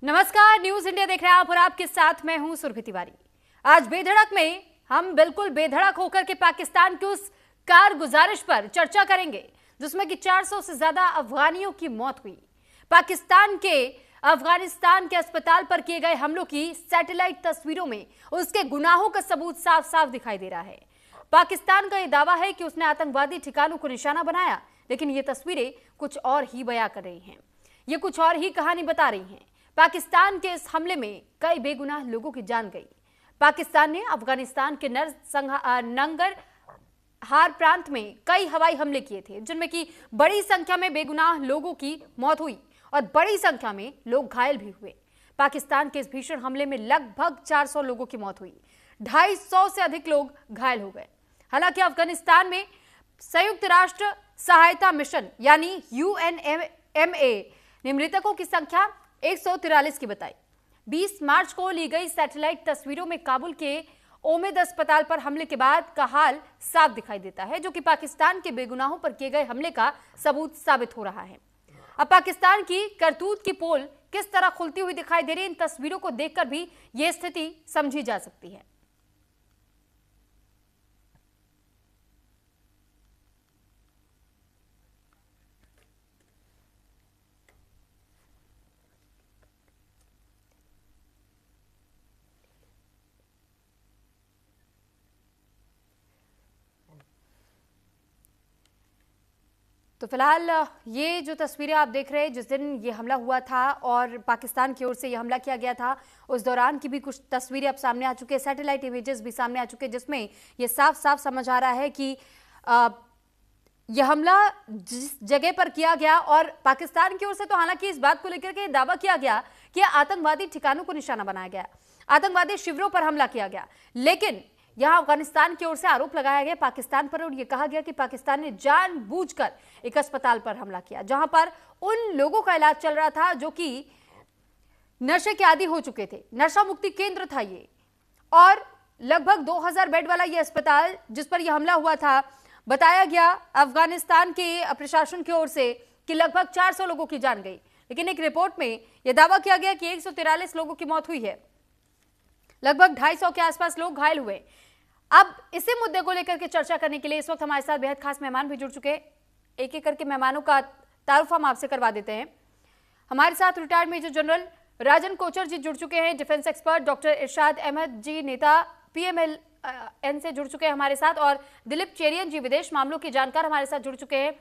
नमस्कार, news India देख रहे हैं आप और आपके साथ मैं हूं सुरभि तिवारी। आज बेधड़क में हम बिल्कुल बेधड़क होकर के पाकिस्तान की उस कार गुजारिश पर चर्चा करेंगे जिसमें कि 400 से ज्यादा अफगानियों की मौत हुई। पाकिस्तान के अफगानिस्तान के अस्पताल पर किए गए हमलों की सैटेलाइट तस्वीरों में उसके गुनाहों का सबूत साफ साफ दिखाई दे रहा है। पाकिस्तान का यह दावा है कि उसने आतंकवादी ठिकानों को निशाना बनाया, लेकिन ये तस्वीरें कुछ और ही बयां कर रही हैं। ये कुछ और ही कहानी बता रही हैं। पाकिस्तान के इस हमले में कई बेगुनाह लोगों की जान गई। पाकिस्तान ने अफगानिस्तान के नंगर हार प्रांत में कई हवाई हमले किए थे, जिनमें कि बड़ी संख्या में बेगुनाह लोगों की मौत हुई और बड़ी संख्या में लोग घायल भी हुए। पाकिस्तान के इस भीषण हमले में लगभग 400 लोगों की मौत हुई, 250 से अधिक लोग घायल हो गए। हालांकि अफगानिस्तान में संयुक्त राष्ट्र सहायता मिशन यानी UNMA ने मृतकों की संख्या 143 की बताई। 20 मार्च को ली गई सैटेलाइट तस्वीरों में काबुल के ओमेद अस्पताल पर हमले के बाद का हाल साफ दिखाई देता है, जो कि पाकिस्तान के बेगुनाहों पर किए गए हमले का सबूत साबित हो रहा है। अब पाकिस्तान की करतूत की पोल किस तरह खुलती हुई दिखाई दे रही है, इन तस्वीरों को देखकर भी यह स्थिति समझी जा सकती है। तो फिलहाल ये जो तस्वीरें आप देख रहे हैं, जिस दिन ये हमला हुआ था और पाकिस्तान की ओर से ये हमला किया गया था, उस दौरान की भी कुछ तस्वीरें अब सामने आ चुकी है। सैटेलाइट इमेजेस भी सामने आ चुके हैं, जिसमें ये साफ साफ समझ आ रहा है कि यह हमला जिस जगह पर किया गया, और पाकिस्तान की ओर से तो हालांकि इस बात को लेकर के दावा किया गया कि आतंकवादी ठिकानों को निशाना बनाया गया, आतंकवादी शिविरों पर हमला किया गया, लेकिन यहां अफगानिस्तान की ओर से आरोप लगाया गया पाकिस्तान पर और यह कहा गया कि पाकिस्तान ने जानबूझकर एक अस्पताल पर हमला किया, जहां पर उन लोगों का इलाज चल रहा था जो कि नशे के आदी हो चुके थे। नशा मुक्ति केंद्र था ये, और लगभग 2000 बेड वाला ये अस्पताल जिस पर यह हमला हुआ था, बताया गया अफगानिस्तान के प्रशासन की ओर से कि लगभग 400 लोगों की जान गई, लेकिन एक रिपोर्ट में यह दावा किया गया कि 143 लोगों की मौत हुई है, लगभग 250 के आसपास लोग घायल हुए। अब इसी मुद्दे को लेकर के चर्चा करने के लिए इस वक्त हमारे साथ बेहद खास मेहमान भी जुड़ चुके हैं। एक एक करके मेहमानों का तारुफ हम आपसे करवा देते हैं। हमारे साथ retired major general Rajan Kochar जी जुड़ चुके हैं, defence expert doctor Irshad Ahmad जी नेता PMLN से जुड़ चुके हैं हमारे साथ, और दिलीप चेरियन जी विदेश मामलों के जानकार हमारे साथ जुड़ चुके हैं।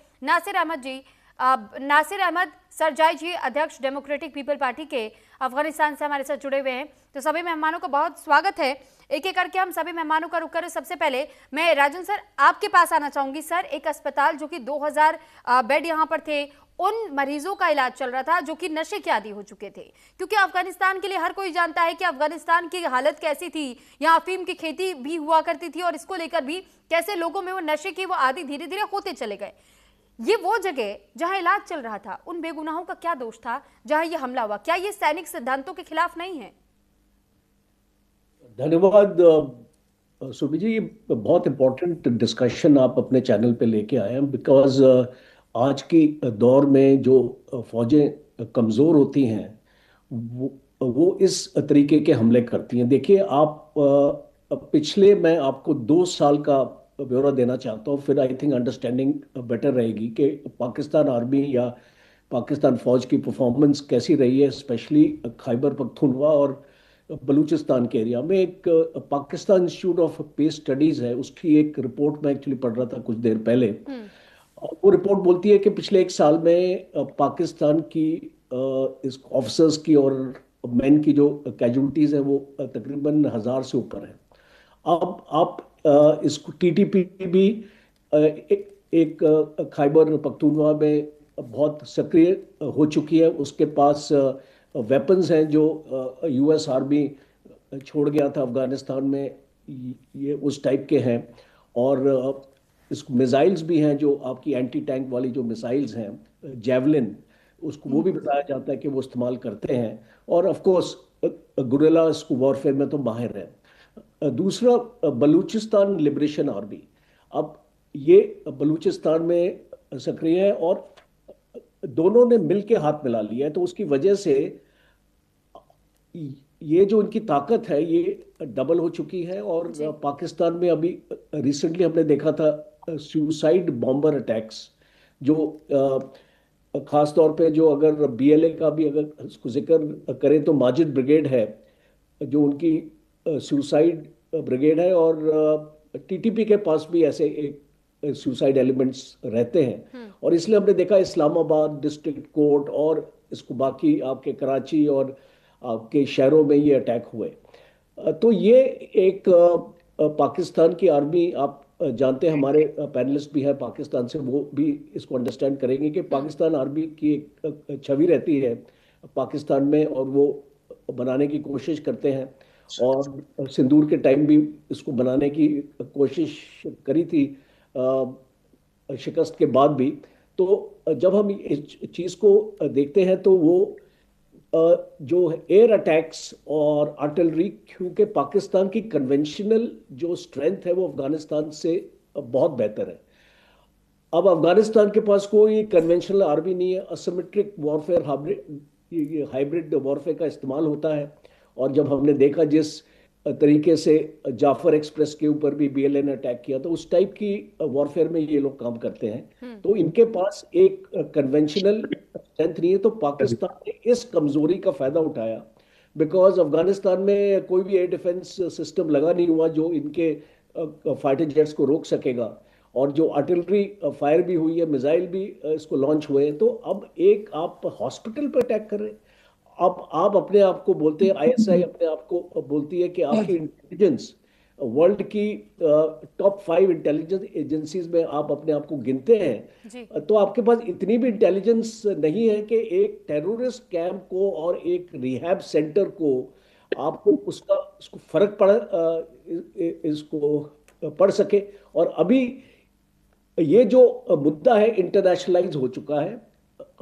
नासिर अहमद सरजाई जी अध्यक्ष डेमोक्रेटिक पीपल पार्टी के अफगानिस्तान से हमारे साथ जुड़े हुए हैं। तो सभी मेहमानों का बहुत स्वागत है। एक एक करके हम सभी मेहमानों का रुख करें। सबसे पहले मैं राजन सर आपके पास आना चाहूंगी। सर, एक अस्पताल जो कि 2000 बेड यहाँ पर थे, उन मरीजों का इलाज चल रहा था जो कि नशे के आदी हो चुके थे, क्योंकि अफगानिस्तान के लिए हर कोई जानता है कि अफगानिस्तान की हालत कैसी थी। यहाँ अफीम की खेती भी हुआ करती थी और इसको लेकर भी कैसे लोगों में वो नशे की वो आदी धीरे धीरे होते चले गए। ये वो जगह जहां इलाज चल रहा था, उन बेगुनाहों का क्या दोष था जहां ये हमला हुआ? क्या ये सैनिक सिद्धांतों के खिलाफ नहीं है? धन्यवाद सुरभि जी, ये बहुत इंपॉर्टेंट डिस्कशन आप अपने चैनल पे लेके आए हैं, बिकॉज आज की दौर में जो फौजें कमज़ोर होती हैं वो इस तरीके के हमले करती हैं। देखिए आप, पिछले मैं आपको 2 साल का ब्यौरा देना चाहता हूँ, फिर आई थिंक अंडरस्टैंडिंग बेटर रहेगी कि पाकिस्तान आर्मी या पाकिस्तान फौज की परफॉर्मेंस कैसी रही है, स्पेशली खैबर पख्तूनख्वा और बलूचिस्तान के एरिया में। एक Pakistan institute of peace studies है, उसकी एक रिपोर्ट मैं एक्चुअली पढ़ रहा था कुछ देर पहले। और वो रिपोर्ट बोलती है कि पिछले 1 साल में पाकिस्तान की इस ऑफिसर्स की और मैन की जो कैजुअलिटीज है वो तकरीबन 1000 से ऊपर है। अब आप इसको TTP भी एक खैबर पख्तूनख्वा में बहुत सक्रिय हो चुकी है। उसके पास वेपन्स हैं जो US आर्मी छोड़ गया था अफगानिस्तान में, ये उस टाइप के हैं। और इस मिसाइल्स भी हैं जो आपकी एंटी टैंक वाली जो मिसाइल्स हैं, जेवलिन, उसको वो भी बताया जाता है कि वो इस्तेमाल करते हैं। और ऑफ कोर्स गुरिल्ला वॉरफेयर में तो माहिर है। दूसरा, बलूचिस्तान लिबरेशन आर्मी, अब ये बलूचिस्तान में सक्रिय है और दोनों ने मिल के हाथ मिला लिया है। तो उसकी वजह से ये जो इनकी ताकत है ये डबल हो चुकी है। और जी। पाकिस्तान में अभी रिसेंटली हमने देखा था सुसाइड बॉम्बर अटैक्स, जो खास तौर पे जो अगर बीएलए का भी अगर उसको जिक्र करें तो माजिद ब्रिगेड है, जो उनकी सुसाइड ब्रिगेड है। और टीटीपी के पास भी ऐसे एक सुसाइड एलिमेंट्स रहते हैं। और इसलिए हमने देखा इस्लामाबाद डिस्ट्रिक्ट कोर्ट और इसको बाकी आपके कराची और आपके शहरों में ये अटैक हुए। तो ये एक पाकिस्तान की आर्मी, आप जानते हैं, हमारे पैनलिस्ट भी हैं पाकिस्तान से, वो भी इसको अंडरस्टैंड करेंगे कि पाकिस्तान आर्मी की एक छवि रहती है पाकिस्तान में, और वो बनाने की कोशिश करते हैं। और सिंदूर के टाइम भी इसको बनाने की कोशिश करी थी, शिकस्त के बाद भी। तो जब हम इस चीज़ को देखते हैं तो वो जो एयर अटैक्स और आर्टिलरी, क्योंकि पाकिस्तान की कन्वेंशनल जो स्ट्रेंथ है वो अफगानिस्तान से बहुत बेहतर है। अब अफगानिस्तान के पास कोई कन्वेंशनल आर्मी नहीं है, असिमेट्रिक वॉरफेयर, हाइब्रिड वॉरफेयर का इस्तेमाल होता है। और जब हमने देखा जिस तरीके से जाफर एक्सप्रेस के ऊपर भी बीएलए ने अटैक किया, तो उस टाइप की वॉरफेयर में ये लोग काम करते हैं। तो इनके पास एक कन्वेंशनल स्ट्रेंथ नहीं है। तो पाकिस्तान ने इस कमजोरी का फायदा उठाया, बिकॉज अफगानिस्तान में कोई भी एयर डिफेंस सिस्टम लगा नहीं हुआ जो इनके फाइटर जेट्स को रोक सकेगा। और जो आर्टिलरी फायर भी हुई है, मिसाइल भी इसको लॉन्च हुए हैं। तो अब एक आप हॉस्पिटल पर अटैक कर रहे हैं। अब आप अपने आप को बोलते हैं, आईएसआई अपने आप को बोलती है कि आपकी इंटेलिजेंस वर्ल्ड की टॉप 5 इंटेलिजेंस एजेंसीज में आप अपने आप को गिनते जी। हैं। तो आपके पास इतनी भी इंटेलिजेंस नहीं है कि एक टेररिस्ट कैंप को और एक रिहैब सेंटर को आपको उसको फर्क इसको पड़ सके। और अभी ये जो मुद्दा है इंटरनेशनलाइज हो चुका है।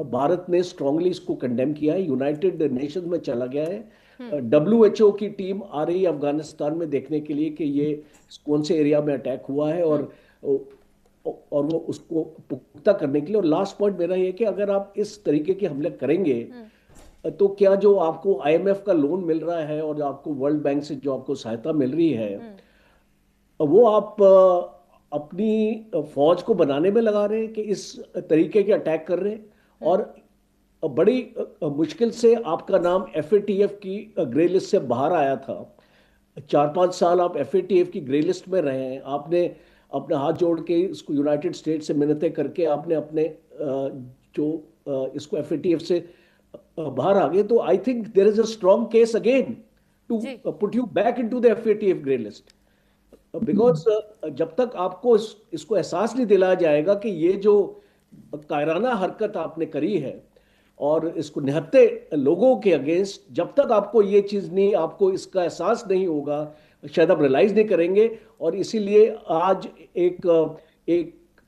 भारत ने स्ट्रांगली इसको कंडेम किया है, यूनाइटेड नेशंस में चला गया है, डब्ल्यूएचओ की टीम आ रही है अफगानिस्तान में देखने के लिए कि ये कौन से एरिया में अटैक हुआ है, और वो उसको पुख्ता करने के लिए। और लास्ट पॉइंट मेरा ये कि अगर आप इस तरीके के हमले करेंगे तो क्या जो आपको आईएमएफ का लोन मिल रहा है और आपको वर्ल्ड बैंक से जो आपको सहायता मिल रही है, वो आप अपनी फौज को बनाने में लगा रहे हैं कि इस तरीके के अटैक कर रहे हैं। और बड़ी मुश्किल से आपका नाम एफएटीएफ की ग्रे लिस्ट से बाहर आया था। 4-5 साल आप एफएटीएफ की ग्रे लिस्ट में रहे हैं। आपने अपने हाथ जोड़ के इसको यूनाइटेड स्टेट से मिन्नतें करके आपने अपने जो इसको एफएटीएफ से बाहर आ गए। तो I think there is a strong case again to put you back into the FATF grey list. Because जब तक आपको इसको एहसास नहीं दिलाया जाएगा कि ये जो कायराना हरकत आपने करी है और इसको निहत्ते लोगों के अगेंस्ट, जब तक आपको ये चीज नहीं, आपको इसका एहसास नहीं होगा, शायद आप रियलाइज नहीं करेंगे। और इसीलिए आज एक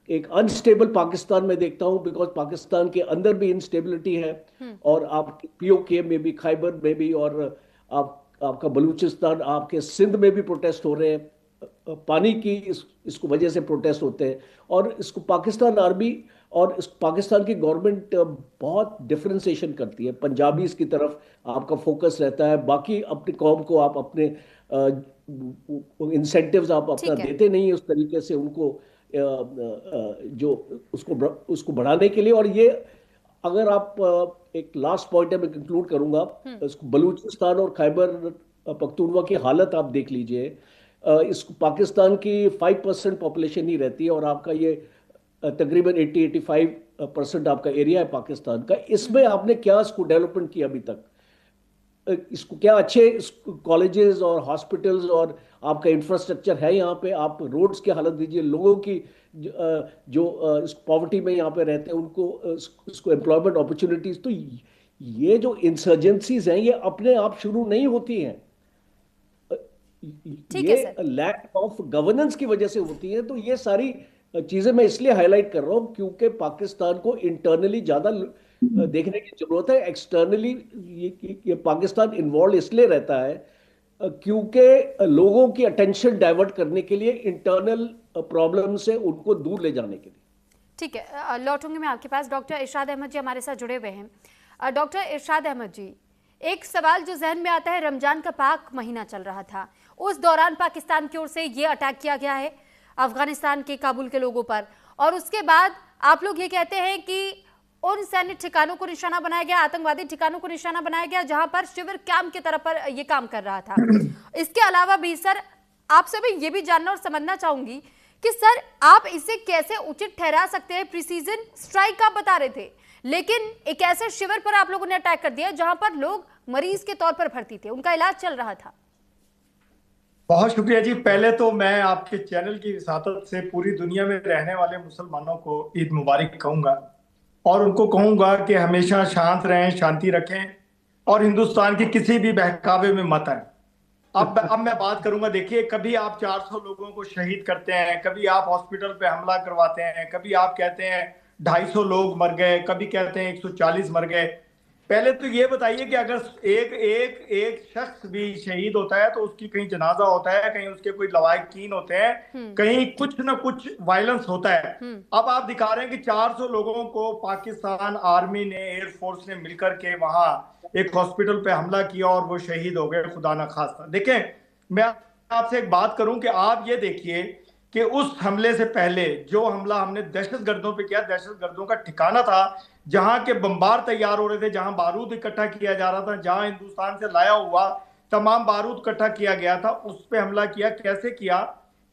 एक अनस्टेबल पाकिस्तान में देखता हूं, बिकॉज पाकिस्तान के अंदर भी इंस्टेबिलिटी है। और आप पीओके में भी, खैबर में भी, और आपका बलूचिस्तान, आपके सिंध में भी प्रोटेस्ट हो रहे हैं। पानी की इसको वजह से प्रोटेस्ट होते हैं। और इसको पाकिस्तान आर्मी और इस पाकिस्तान की गवर्नमेंट बहुत डिफरेंशिएशन करती है। पंजाबीज की तरफ आपका फोकस रहता है, बाकी अपनी कौम को आप अपने इंसेंटिव्स आप अपना देते नहीं है उस तरीके से उनको, जो उसको बढ़ाने के लिए। और ये अगर आप एक लास्ट पॉइंट है, मैं कंक्लूड करूंगा, इसको बलूचिस्तान और खैबर पख्तूनवा की हालत आप देख लीजिए। इस पाकिस्तान की 5% पॉपुलेशन ही रहती है, और आपका ये तकरीबन 80-85% आपका एरिया है पाकिस्तान का। इसमें आपने क्या इसको डेवलपमेंट किया अभी तक? इसको क्या अच्छे कॉलेजेस और हॉस्पिटल्स और आपका इंफ्रास्ट्रक्चर है यहाँ पे? आप रोड्स की हालत दीजिए, लोगों की जो पॉवर्टी में यहाँ पे रहते हैं उनको इसको एम्प्लॉयमेंट अपॉर्चुनिटीज। तो ये जो इंसर्जेंसीज हैं ये अपने आप शुरू नहीं होती हैं, ये लैक ऑफ गवर्नेंस की वजह से होती है। तो ये सारी चीजें मैं इसलिए हाईलाइट कर रहा हूं क्योंकि पाकिस्तान को इंटरनली ज्यादा देखने की जरूरत है। एक्सटर्नली ये पाकिस्तान इन्वॉल्व इसलिए रहता है क्योंकि लोगों की अटेंशन डाइवर्ट करने के लिए, इंटरनल प्रॉब्लम से उनको दूर ले जाने के लिए। ठीक है, लौटूंगी मैं आपके पास। डॉक्टर इरशाद अहमद जी हमारे साथ जुड़े हुए हैं। डॉक्टर इरशाद अहमद जी, एक सवाल जो जहन में आता है, रमजान का पाक महीना चल रहा था, उस दौरान पाकिस्तान की ओर से ये अटैक किया गया है अफगानिस्तान के काबुल के लोगों पर, और उसके बाद आप लोग ये कहते हैं कि उन सैन्य ठिकानों को निशाना बनाया गया, आतंकवादी ठिकानों को निशाना बनाया गया जहां पर शिविर कैंप की तरफ पर ये काम कर रहा था। इसके अलावा भी सर आपसे भी ये भी जानना और समझना चाहूंगी कि सर आप इसे कैसे उचित ठहरा सकते हैं। प्रीसीजन स्ट्राइक आप बता रहे थे, लेकिन एक ऐसे शिविर पर आप लोगों ने अटैक कर दिया जहां पर लोग मरीज के तौर पर भर्ती थे, उनका इलाज चल रहा था। बहुत शुक्रिया जी। पहले तो मैं आपके चैनल की विसातत से पूरी दुनिया में रहने वाले मुसलमानों को ईद मुबारक कहूंगा और उनको कहूंगा कि हमेशा शांत रहें, शांति रखें और हिंदुस्तान की किसी भी बहकावे में मत आए। अब मैं बात करूंगा। देखिए, कभी आप 400 लोगों को शहीद करते हैं, कभी आप हॉस्पिटल पे हमला करवाते हैं, कभी आप कहते हैं 250 लोग मर गए, कभी कहते हैं 140 मर गए। पहले तो ये बताइए कि अगर एक एक एक शख्स भी शहीद होता है तो उसकी कहीं जनाजा होता है, कहीं उसके कोई लवाहिकीन होते हैं, कहीं कुछ ना कुछ वायलेंस होता है। अब आप दिखा रहे हैं कि 400 लोगों को पाकिस्तान आर्मी ने, एयरफोर्स ने मिलकर के वहां एक हॉस्पिटल पे हमला किया और वो शहीद हो गए, खुदा ना खास्ता। देखें, मैं आपसे एक बात करूं कि आप ये देखिए कि उस हमले से पहले जो हमला हमने दहशतगर्दों पे किया, दहशतगर्दों का ठिकाना था जहां के बम्बार तैयार हो रहे थे, जहां बारूद इकट्ठा किया जा रहा था, जहां हिंदुस्तान से लाया हुआ तमाम बारूद इकट्ठा किया गया था, उस पे हमला किया। कैसे किया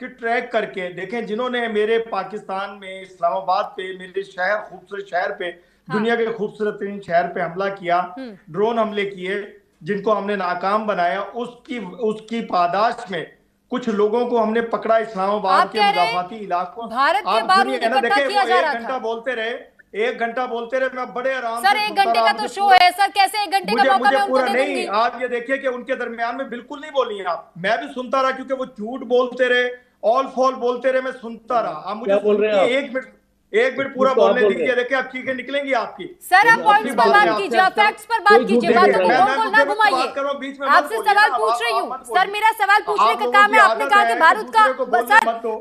कि ट्रैक करके देखें, जिन्होंने मेरे पाकिस्तान में इस्लामाबाद पे, मेरे शहर, खूबसूरत शहर पे, दुनिया के खूबसूरत शहर पे हमला किया, ड्रोन हमले किए जिनको हमने नाकाम बनाया, उसकी पादाश में कुछ लोगों को हमने पकड़ा इस्लामाबाद के मुजाफाती इलाकों। भारत के बारूद इकट्ठा किया जा रहा था। 1 घंटा बोलते रहे, 1 घंटा बोलते रहे, मैं बड़े आराम सर 1 घंटे का तो शो है सर, कैसे 1 घंटे का मौका मैं उनको दे दूंगी? आप ये देखिए कि उनके दरमियान में बिल्कुल नहीं बोली आप, मैं भी सुनता रहा क्योंकि वो झूठ बोलते रहे, ऑल फॉल बोलते रहे, मैं सुनता रहा। आप मुझे बोल रहे हैं? एक मिनट पूरा बोलने दीजिए। देखिए अब चीखें निकलेंगी आपकी। सर आप पॉइंट्स पर बात कीजिए, फैक्ट्स पर बात कीजिए, बातों को गोल गोल ना घुमाइए। आपसे सवाल पूछ रही हूँ सर, मेरा सवाल पूछने का काम है। आपने कहा कि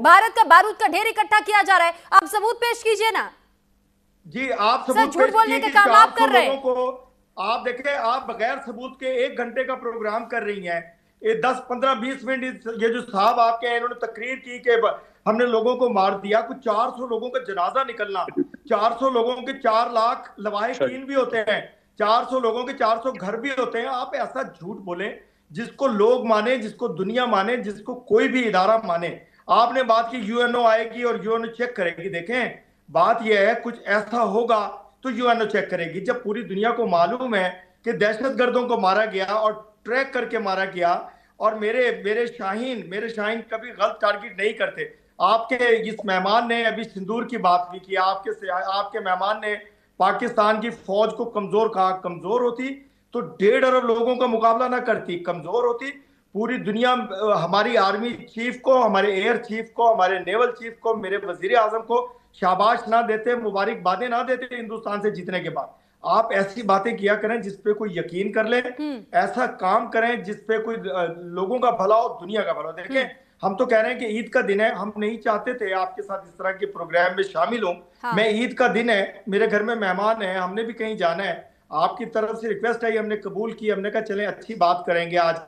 भारत का बारूद का ढेर इकट्ठा किया जा रहा है, आप सबूत पेश कीजिए ना जी। आप सबूत झूठ बोलने का काम आप कर रहे हैं। आप देखिए, आप बगैर सबूत के 1 घंटे का प्रोग्राम कर रही हैं। ये 10, 15, 20 मिनट ये जो साहब आपके इन्होंने तकरीर की कि हमने लोगों को मार दिया, कुछ 400 लोगों का जनाजा निकलना, 400 लोगों के 4 लाख लवाहिकीन भी होते हैं, 400 लोगों के 400 घर भी होते हैं। आप ऐसा झूठ बोलें जिसको लोग माने, जिसको दुनिया माने, जिसको कोई भी इदारा माने। आपने बात की यूएनओ आएगी और यूएनओ चेक करेगी। देखें, बात यह है कुछ ऐसा होगा तो यूएनओ चेक करेगी। जब पूरी दुनिया को मालूम है कि दहशतगर्दों को मारा गया और ट्रैक करके मारा गया, और मेरे शाहीन कभी गलत टारगेट नहीं करते। आपके इस मेहमान ने अभी सिंदूर की बात भी की, आपके मेहमान ने पाकिस्तान की फौज को कमजोर कहा। कमजोर होती तो 1.5 अरब लोगों का मुकाबला ना करती। कमजोर होती पूरी दुनिया हमारी आर्मी चीफ को, हमारे एयर चीफ को, हमारे नेवल चीफ को, मेरे वजीर आजम को शाबाश ना देते, मुबारकबादें ना देते हिंदुस्तान से जीतने के बाद। आप ऐसी बातें किया करें जिसपे कोई यकीन कर ले, ऐसा काम करें जिसपे कोई लोगों का भला हो, दुनिया का भला हो। देखें, हम तो कह रहे हैं कि ईद का दिन है, हम नहीं चाहते थे आपके साथ इस तरह के प्रोग्राम में शामिल हूं। हाँ। मैं ईद का दिन है, मेरे घर में मेहमान है, हमने भी कहीं जाना है, आपकी तरफ से रिक्वेस्ट आई, हमने कबूल की। हमने कहा चलें अच्छी बात करेंगे आज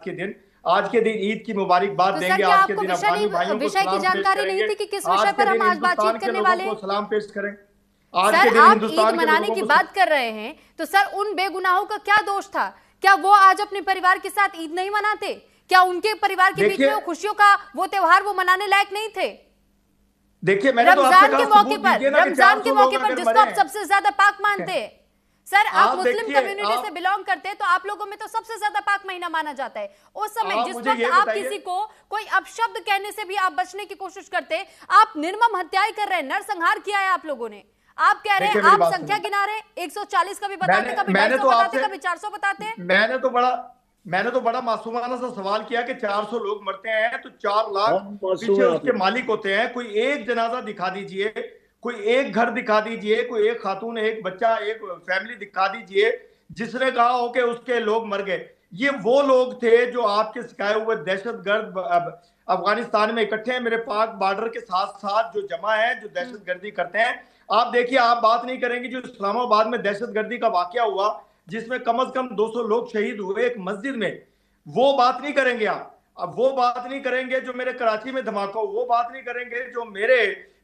के दिन ईद की मुबारकबाद देंगे। आज के दिन अफगानी भाइयों को विषय की जानकारी नहीं थी कि किस विषय पर हम आज बातचीत करने वाले हैं। सलाम पेश करें। आज के दिन हिंदुस्तान मनाने की बात कर रहे हैं, तो सर उन बेगुनाहों का क्या दोष था? क्या वो आज अपने परिवार के साथ ईद नहीं मनाते? क्या उनके परिवार के बीच में वो खुशियों का वो त्योहार वो मनाने लायक नहीं थे? देखिए, रमजान के मौके पर जिसको आप सबसे ज्यादा पाक मानते हैं सर, आप मुस्लिम कम्युनिटी से बिलोंग करते हैं, तो आप लोगों में तो सबसे ज्यादा पाक महीना माना जाता है। उस समय जिस वक्त आप किसी को कोई अपशब्द कहने से भी आप बचने की कोशिश करते हैं, आप निर्मम हत्याएं कर रहे हैं, नरसंहार किया है आप लोगों ने। आप कह रहे हैं, आप संख्या गिना रहे हैं, 140 का भी बताते, कभी 250 बताते, कभी 400 बताते हैं। मैंने तो बड़ा मासूमाना सा सवाल किया कि 400 लोग मरते हैं तो 4 लाख पीछे उसके मालिक होते हैं। कोई एक जनाजा दिखा दीजिए, कोई एक घर दिखा दीजिए, कोई एक खातून, एक बच्चा, एक फैमिली दिखा दीजिए जिसने कहा हो कि उसके लोग मर गए। ये वो लोग थे जो आपके सिखाए हुए दहशतगर्द अफगानिस्तान में इकट्ठे हैं, मेरे पाक बॉर्डर के साथ साथ जो जमा है, जो दहशतगर्दी करते हैं। आप देखिए, आप बात नहीं करेंगे जो इस्लामाबाद में दहशतगर्दी का वाकया हुआ, जिसमें कम से कम 200 लोग शहीद हुए एक मस्जिद में, वो बात नहीं करेंगे आप। अब वो बात नहीं करेंगे जो मेरे कराची में धमाका हो, वो बात नहीं करेंगे जो मेरे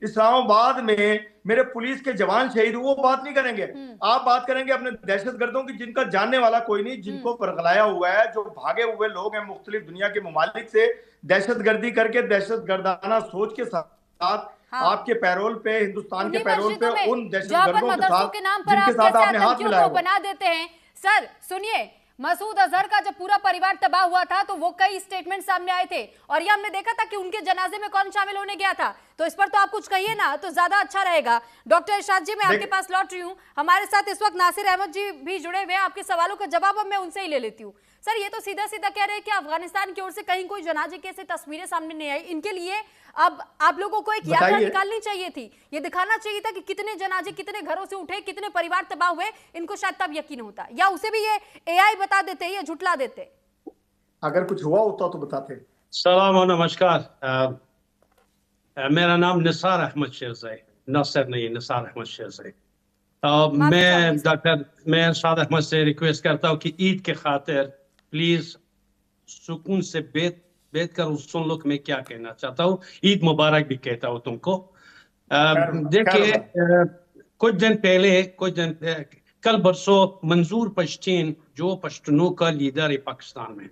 इस्लामाबाद में मेरे पुलिस के जवान शहीद हुए, वो बात नहीं करेंगे। आप बात करेंगे अपने दहशतगर्दों की जिनका जानने वाला कोई नहीं, जिनको परगलाया हुआ है, जो भागे हुए लोग हैं मुख्तलिफ दुनिया के ममालिक से दहशतगर्दी करके, दहशतगर्दाना सोच के साथ आपके पैरोल पे, हिंदुस्तान के पैरोल पे उन दहशतगर्दों के साथ जिनके साथ आपने हाथ मिलाया बना देते हैं। सर सुनिए, मसूद अजहर का जब पूरा परिवार तबाह हुआ था तो वो कई स्टेटमेंट सामने आए थे और ये हमने देखा था कि उनके जनाजे में कौन शामिल होने गया था। तो इस पर तो आप कुछ कहिए ना तो ज्यादा अच्छा रहेगा। डॉक्टर इरशाद जी, मैं आपके पास लौट रही हूँ। हमारे साथ इस वक्त नासिर अहमद जी भी जुड़े हुए हैं। आपके सवालों का जवाब अब मैं उनसे ही ले लेती हूँ। सर, ये तो सीधा सीधा कह रहे हैं कि अफगानिस्तान की ओर से कहीं कोई जनाजे की ऐसी तस्वीरें सामने नहीं आई। इनके लिए अब आप लोगों को एक यात्रा निकालनी चाहिए थी, ये दिखाना चाहिए था कि कितने जनाजे कितने घरों से उठे, कितने परिवार तबाह हुए। इनको शायद तब यकीन होता, या उसे भी ये एआई बता देते या झुटला देते। अगर कुछ हुआ होता तो बताते। सलाम और नमस्कार। मेरा नाम निसार अहमद शेरज़ई, नासिर नहीं, निसार अहमद शेरज़ई। मैं इरशाद अहमद से रिक्वेस्ट करता हूँ कि ईद के खातिर प्लीज सुकून से बैठ कर सुन लो कि मैं क्या कहना चाहता हूँ। ईद मुबारक भी कहता हूँ तुमको। देखिए, कुछ दिन पहले कल बरसों मंजूर पश्तीन, जो पश्तूनों का लीडर है पाकिस्तान में,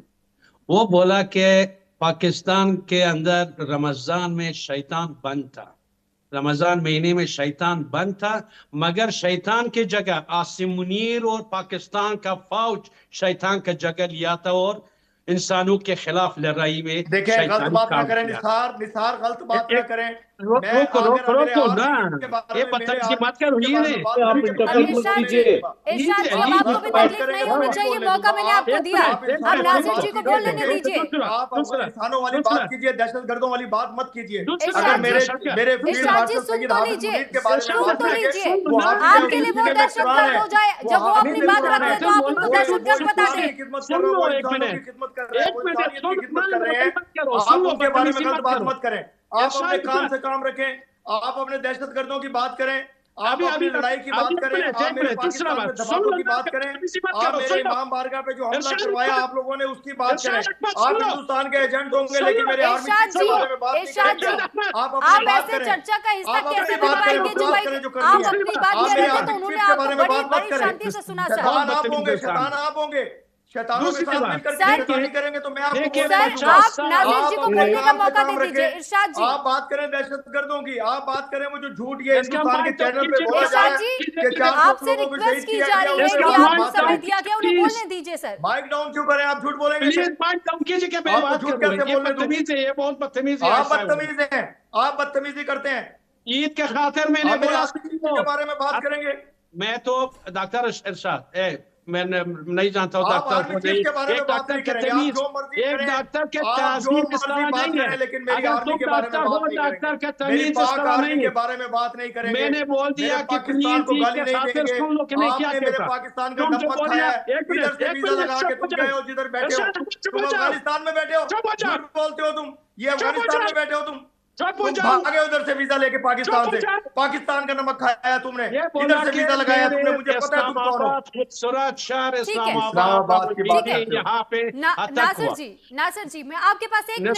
वो बोला कि पाकिस्तान के अंदर रमजान में शैतान बंद था, रमजान महीने में शैतान बंद था, मगर शैतान की जगह आसिम मुनीर और पाकिस्तान का फौज शैतान का जगह लिया था और इंसानों के खिलाफ लड़ाई में। देखिए, गलत बात ना करें निसार, गलत बात ना करें। रोको ना, ये बदतमीजी मत करो। आपको भी तकलीफ नहीं होनी चाहिए, मौका मैंने आपको दिया। आप नासिर जी को बोलने दीजिए। आप इंसानों वाली बात कीजिए, दहशतगर्दों वाली बात मत कीजिए। अगर मेरे इरशाद जी सुन तो लीजिए, आपके लिए वो दहशतगर्द हो जाए, जब वो अपनी बात रख रहे तो आप उनको दहशतगर्द बता दें। आप उनके बारे में गलत बात मत करें। आप अपने काम से काम रखें, आप अपने दहशतगर्दों की बात करें, आप अपनी लड़ाई की बात करें, आप मेरे पाकिस्तान में धमाकों की बात करें, आप मेरे इमाम बारगाह पे जो हमला करवाया आप लोगों ने उसकी बात करें। आप हिंदुस्तान के एजेंट होंगे लेकिन मेरे आर्मी के बारे में बात नहीं करेंगे। आप ऐसे चर्चा का हिस्सा कैसे बन पाएंगे जो भाई आप अपनी बात कर रहे थे तो उन्होंने आपको बड़ी शांति से सुना। सर, शैतान आप होंगे, शैतानों के साथ मिलकर शैतानी करेंगे तो मैं आपको आप नाज़िर जी को बोलने का मौका दे दीजिए। इरशाद जी, आप बात करें दहशतगर्दों की, आप बात करें वो जो झूठ ये हिंदुस्तान के चैनल पे बोला जा रहा है कि आपसे रिक्वेस्ट की जा रही है कि आपको समय दिया गया, उन्हें बोलने दीजिए। सर, माइक डाउन क्यों करें? आप झूठ बोलेंगे, माइक डाउन कीजिए कि मैं बात झूठ कैसे बोल रहे हैं? ये बहुत बदतमीजी है। आप बदतमीज हैं, आप बदतमीजी करते हैं। ईद के खातिर मैंने बोला के बारे में बात करेंगे। मैं तो डॉक्टर इरशाद मैं नहीं जानता हूँ डॉक्टर को, एक डॉक्टर के तमीज, एक डॉक्टर के ताज़ीम इस तरह नहीं है। अगर तुम डॉक्टर हो, डॉक्टर के तमीज इस तरह नहीं है। बारे में बात नहीं करेंगे। मैंने बोल दिया कि प्लीज के खातिर सुन लो कि मैं क्या कहता। पाकिस्तान का नमक खाया, इधर से वीजा लगा के तुम गए हो, जिधर बैठे हो तुम अफगानिस्तान में बैठे हो, झूठ बोलते हो तुम, ये अफगानिस्तान में बैठे हो तुम भागे उधर से वीजा लेके पाकिस्तान से, पाकिस्तान का नमक खाया तुमने, इधर से वीजा लगाया तुमने, मुझे पता है तुम कौन हो। यहाँ पे नासिर जी मैं आपके पास एक मिनट,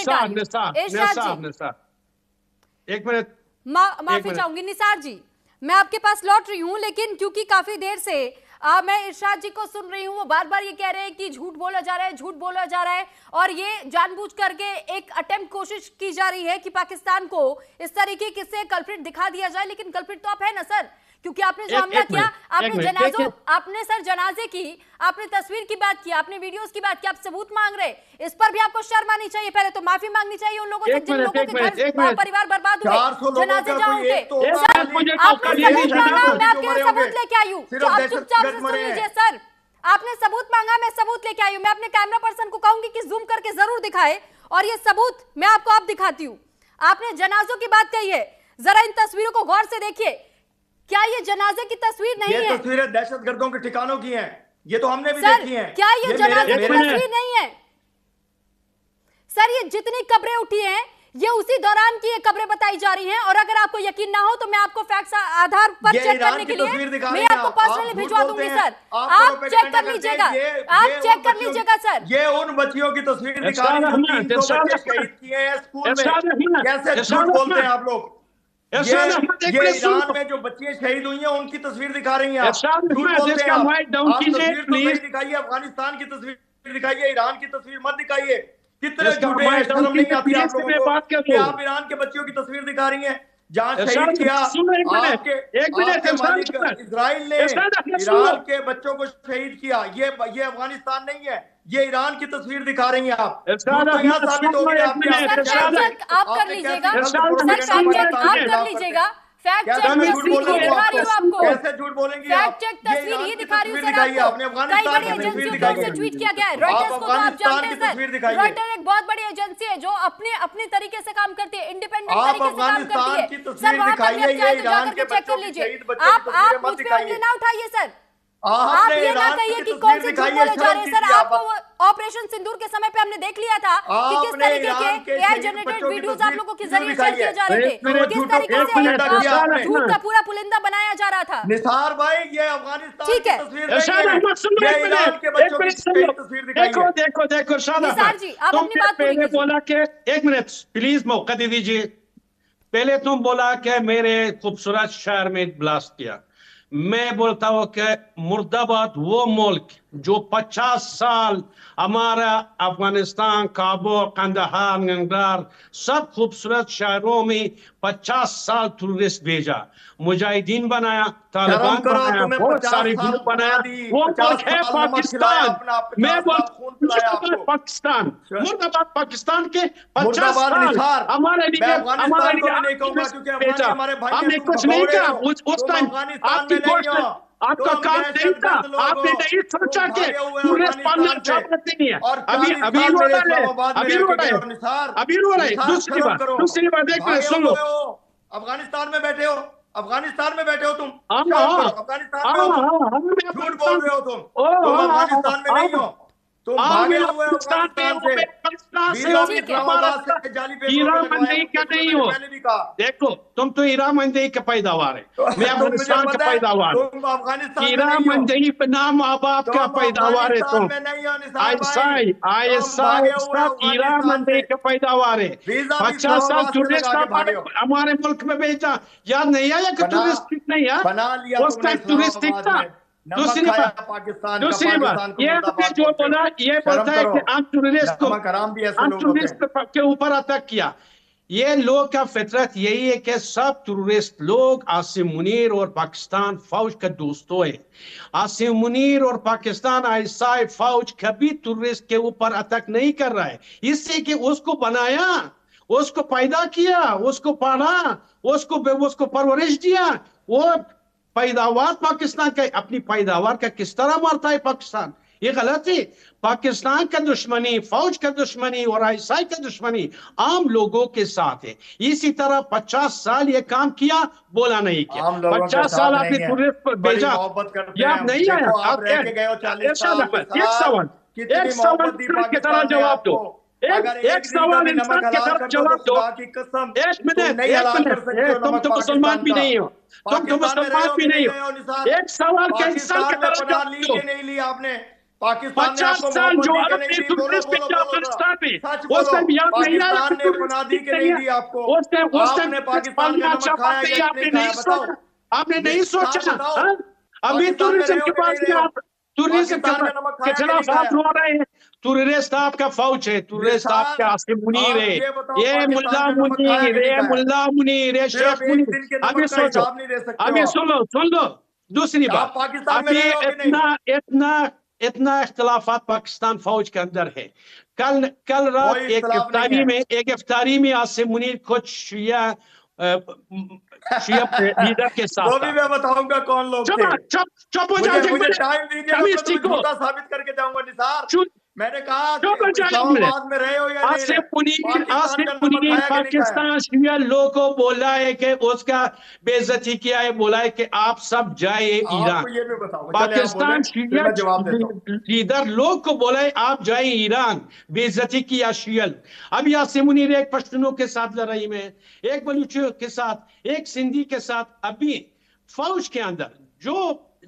एक मिनट माफी चाहूंगी निसार जी, मैं आपके पास लौट रही हूँ, लेकिन क्योंकि काफी देर से मैं इरशाद जी को सुन रही हूँ, वो बार बार ये कह रहे हैं कि झूठ बोला जा रहा है, झूठ बोला जा रहा है, और ये जानबूझ करके एक अटेम्प्ट कोशिश की जा रही है कि पाकिस्तान को इस तरीके से कल्प्रिट दिखा दिया जाए। लेकिन कल्प्रिट तो आप है ना सर, क्योंकि आपने जो हमला किया, आपने जनाजों, आपने सर जनाजे की, आपने तस्वीर की बात की, आपने वीडियोस की बात की, आप सबूत मांग रहे, इस पर भी आपको शर्म आनी चाहिए। पहले तो माफी मांगनी चाहिए उन लोगों से जिन लोगों के घर परिवार बर्बाद हुए, जनाजे जहां उठे। आपने सबूत मांगा, मैं आपके लिए सबूत लेके आई हूँ, आप चुपचाप से सुन लीजिए। सर, आपने सबूत मांगा, मैं सबूत लेके आई हूँ। मैं अपने कैमरा पर्सन को कहूंगी कि जूम करके जरूर दिखाए, और ये सबूत मैं आपको अब दिखाती हूँ। आपने जनाजों की बात कही है, जरा इन तस्वीरों को गौर से देखिए। क्या ये जनाजे की तस्वीर नहीं है? ये तस्वीरें दहशतगर्दों के ठिकानों की हैं, ये तो हमने भी देखी हैं। क्या ये जनाजे की तस्वीर नहीं है? सर, ये जितनी कब्रें उठी हैं, ये उसी दौरान की ये खबरें बताई जा रही हैं। और अगर आपको यकीन ना हो तो मैं आपको फैक्ट्स आधार पर चेक करने के लिए मैं आपको पर्सनली भिजवा दूंगी सर, आप चेक कर लीजिएगा, आप चेक कर लीजिएगा सर। ये उन बच्चियों की तस्वीर दिखा रही है जो 300 बच्चे शहीद किए हैं स्कूल में। कैसे झूठ बोलते हैं आप लोग? ये ईरान में जो बच्चियां शहीद हुई हैं उनकी तस्वीर दिखा रही हैं आप, झूठ बोलते हैं आप तस्वीर तो सही दिखाइए, अफगानिस्तान की तस्वीर दिखाइए, ईरान की तस्वीर मत दिखाइए। कितने झूठे हैं, शर्म नहीं आती आप लोगों को कि आप ईरान के बच्चियों की तस्वीर दिखा रही हैं जहां शहीद किया आपके मालिक इजराइल ने ईरान के बच्चों को शहीद किया। ये अफगानिस्तान नहीं है, ये ईरान की तस्वीर दिखा रही हैं आप। तो यहाँ साबित हो गया आप कर लीजिएगा आप कर लीजिएगा फैक्ट चेक तस्वीर दिखा रही हूं आपको। कैसे झूठ बोलेंगे आप? फैक्ट चेक तस्वीर ये दिखा रही हूं सर आपको। कई बड़ी एजेंसियों की ओर से ट्वीट किया गया है। रॉयटर्स को तो आप जानते हैं सर, रॉयटर एक बहुत बड़ी एजेंसी है जो अपने तरीके से काम करती है, इंडिपेंडेंट तरीके से काम करती है सर। वहां पर आप चाहे तो जाकर चेक कर लीजिए। आप मुझ पे उंगली ना उठाइए सर, आप ये ना कहिए कि कौन से झूठ बोले जा रहे हैं सर। आपको ऑपरेशन सिंदूर के समय पे हमने देख लिया था कि किस तरीके के एआई जनरेटेड वीडियोस आप लोगों के जरिए शेयर किए जा रहे थे, किस तरीके से झूठ का पूरा पुलिंदा बनाया जा रहा था। निसार भाई ये अफगानिस्तान ठीक है, देखो निसार जी आप अपनी बात पहले बोला कि 1 मिनट प्लीज मौका दे दीजिए। पहले तुम बोला कि मेरे खूबसूरत शहर में ब्लास्ट किया, मैं बोलता हूँ कि मुर्दाबाद वो मुल्क जो 50 साल हमारा अफगानिस्तान, काबुल, कंदहार, गंगदार सब खूबसूरत शहरों में 50 साल टूरिस्ट भेजा, मुजाहिदीन बनाया, तालिबान बनाया, बहुत सारी ग्रुप बनाया। वो मुल्क है पाकिस्तान। मैं बोलता पाकिस्तान, मुर्दाबाद पाकिस्तान के 50 साल हमारे लिए हमने कुछ नहीं कहा उस टाइम। आपका काम नहीं था, आपने नहीं सोचा कि टूरिस्ट पालना जरूरत नहीं है। अभी रो रहे। दूसरी बात देख रहे, सुन लो। अफगानिस्तान में बैठे हो तुम, अफगानिस्तान में झूठ बोल रहे हो तुम अफगानिस्तान में नहीं हो, तुम भागे हुए अफगानिस्तान का नहीं हो। देखो तुम तो ईरामंदी के पैदावार है, मैं अफगानिस्तान का पैदावार हूँ। ईरामंदी पे नाम माँ बाप का पैदावार है तुम, ईरामंदी के पैदावार है। 50 साल टूरिस्ट हमारे मुल्क में भेजा, याद नहीं आया कि टूरिस्ट नहीं है, उस टाइम टूरिस्ट था। दूसरी बात ये जो बोला, ये बोलता है कि हम टूरिस्ट के ऊपर अटैक किया। ये लोग का फितरत यही है कि सब टूरिस्ट लोग आसिम मुनीर और पाकिस्तान फौज का दोस्तों है। आसिम मुनीर और पाकिस्तान आईएसआई फौज कभी टूरिस्ट के ऊपर अटैक नहीं कर रहा है, इससे कि उसको बनाया, उसको पैदा किया, उसको पाला, उसको परवरिश दिया। वो पैदावार पाकिस्तान का, अपनी पैदावार का किस तरह मारता है पाकिस्तान? ये गलत है। पाकिस्तान का दुश्मनी, फौज का दुश्मनी और आईएसआई का दुश्मनी आम लोगों के साथ है। इसी तरह 50 साल ये काम किया, बोला नहीं किया। 50 साल आपने टूरिस्ट पर भेजा, याद नहीं आया? आप एक सवाल की तरह जवाब दो, एक सवाल इंसान की तरफ जवाब दो। एक मिनट, तुम तो मुसलमान भी नहीं हो, तुम तो मुसलमान भी नहीं हो। एक सवाल के इंसान की तरफ जवाब दो। नहीं लिया आपने। 50 साल जो आपने टूरिस्ट भेजा अफगानिस्तान में, उस टाइम याद नहीं आया? उस टाइम पाकिस्तान में अच्छा बात नहीं, आपने नहीं सोचा। अभी टूरिज्म के पास में आप टूरिज्म के खिलाफ आप रो रहे हैं। टूरिस्ट आपका फौज है, टूरिस्ट आपका आसिम मुनीर है, ये मुल्ला मुनीर, ये मुल्ला मुनीर, ये शेख मुनीर। अभी सोचो, अभी सुन लो। दूसरी बात, अभी इतना इख्तिलाफात पाकिस्तान फौज के अंदर है। कल रात एक इफ्तारी में आसिम मुनीर कुछ शिया लीडर के साथ, तो भी मैं बताऊंगा कौन लोग थे। चुप हो जाओ, मुझे टाइम दीजिए, मैं झूठा साबित करके जाऊंगा निसार। मैंने कहा क्यों कि बचाए इस्लामाबाद में रहे हो या नहीं रहे, पाकिस्तान का नमक खाया कि नहीं खाया? पाकिस्तान शिया लोगों को बोला है कि उसका बेइज्जती किया है, बोला है कि आप सब जाए ईरान। आपको ये भी बताओ, चले आप पाकिस्तान बोले फिर मैं जवाब देता हूँ। लीडर लोग को बोला है आप जाए ईरान, बेइज्जती किया शियल। अब यासिर मुनीर एक पश्तूनों के साथ लड़ाई में, एक बलूचियों के साथ, एक सिंधी के साथ। अभी फौज के अंदर जो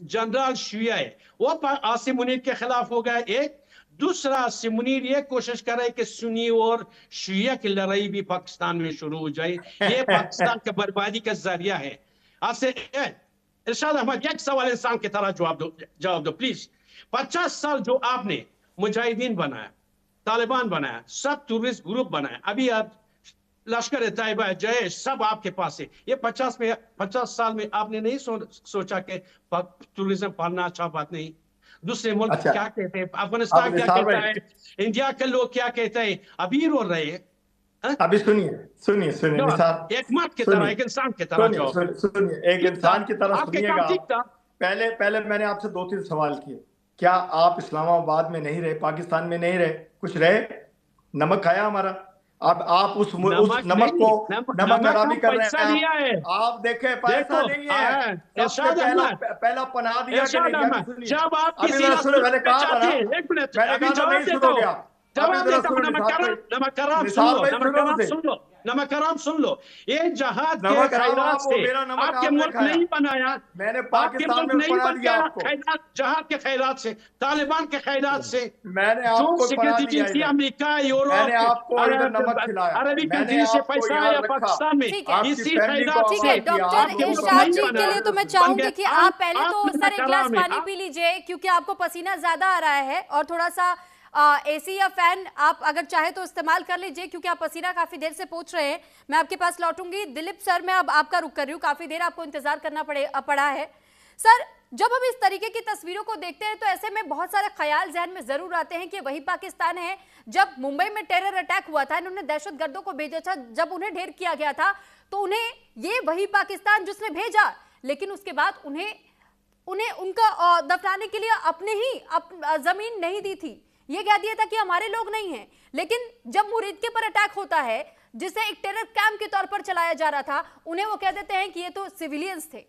जनरल शिया है वो आसिम मुनीर के खिलाफ हो गया एक। दूसरा, आसिम मुनीर ये कोशिश कर रहे हैं कि सुन्नी और शिया की लड़ाई भी पाकिस्तान में शुरू हो जाए। ये पाकिस्तान की बर्बादी का जरिया है। आपसे इरशाद अहमद एक सवाल इंसान की तरह जवाब दो प्लीज। 50 साल जो आपने मुजाहिदीन बनाया, तालिबान बनाया, सब टूरिस्ट ग्रुप बनाया, अभी आप लश्कर तैयबा, जैश, सब आपके पास है। ये 50 साल में आपने नहीं सोचा कि टूरिज्म पालना अच्छा बात नहीं? दूसरे मुल्क अच्छा, क्या कहते हैं, अफगानिस्तान क्या कहता है, इंडिया के लोग क्या कहते हैं, अभी रो रहे हैं। अभी सुनिए निसार, एक मर्द की तरह, एक इंसान की तरह जवाब। सुनिए एक इंसान की तरह सुनिएगा। पहले मैंने आपसे 2-3 सवाल किए। क्या आप इस्लामाबाद में नहीं रहे, पाकिस्तान में नहीं रहे, कुछ रहे? नमक खाया हमारा? अब आप उस नमक को नमक खराबी कर रहे हैं। आप देखें, पैसा नहीं है, सबसे पहला पनाह दिया कि नहीं? जब आप अभी मैंने कहा था ना, मैंने कहा नहीं सुनोगे आप। नमक सुन लो, ये जहाज के खैरात से आपके मुल्क नहीं बनाया, मैंने पाकिस्तान में बना दिया आपको। जहाज के खैरात से, तालिबान के खैरात से, मैंने आपको अमेरिका, यूरोप, मैंने आपको नमक खिलाया, अरबी कंट्री से पैसा आया पाकिस्तान में, इसी खैरात से। डॉक्टर इरशाद जी के लिए तो मैं चाहूंगी कि आप पहले तो सर एक गिलास पानी पी लीजिए, क्योंकि आपको पसीना ज्यादा आ रहा है, और थोड़ा सा एसी या फैन आप अगर चाहे तो इस्तेमाल कर लीजिए, क्योंकि आप पसीना काफी देर से पोंछ रहे हैं। मैं आपके पास लौटूंगी। दिलीप सर, मैं अब आपका रुख कर रही हूँ, काफी देर आपको इंतजार करना पड़ा है। सर, जब हम इस तरीके की तस्वीरों को देखते हैं तो ऐसे में बहुत सारे ख्याल जहन में जरूर आते हैं कि वही पाकिस्तान है जब मुंबई में टेरर अटैक हुआ था, इन्होंने दहशतगर्दों को भेजा था, जब उन्हें ढेर किया गया था तो उन्हें ये वही पाकिस्तान जिसने भेजा, लेकिन उसके बाद उन्हें उनका दफनाने के लिए अपने ही जमीन नहीं दी थी, ये कह दिया था कि हमारे लोग नहीं हैं। लेकिन जब मुरीद के पर अटैक होता है, जिसे एक टेरर कैंप के तौर पर चलाया जा रहा था, उन्हें वो कह देते हैं कि ये तो सिविलियंस थे।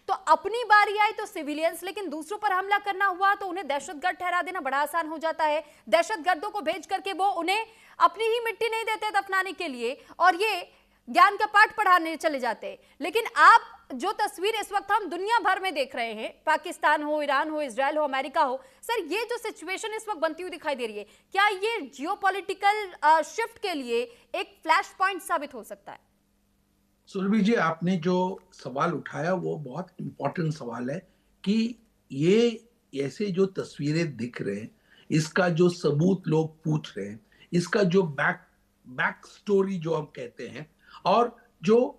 तो अपनी बारी आई तो सिविलियंस, लेकिन दूसरों पर हमला करना हुआ तो उन्हें दहशतगर्द ठहरा देना बड़ा आसान हो जाता है। दहशतगर्दों को भेज करके वो उन्हें अपनी ही मिट्टी नहीं देते दफनाने के लिए, और ये ज्ञान का पाठ पढ़ाने चले जाते हैं। लेकिन आप जो तस्वीर इस वक्त हम दुनिया भर में देख रहे हैं, पाकिस्तान हो, ईरान हो, इजराइल हो, अमेरिका हो, सर ये जो सिचुएशन इस वक्त बनती हुई दिखाई दे रही है, क्या ये जियोपॉलिटिकल शिफ्ट के लिए एक फ्लैश पॉइंट साबित हो सकता है? सुरभि जी, आपने जो सवाल उठाया वो बहुत इंपॉर्टेंट सवाल है कि ये ऐसे जो तस्वीरें दिख रहे हैं, इसका जो सबूत लोग पूछ रहे हैं, इसका जो बैक स्टोरी जो हम कहते हैं, और जो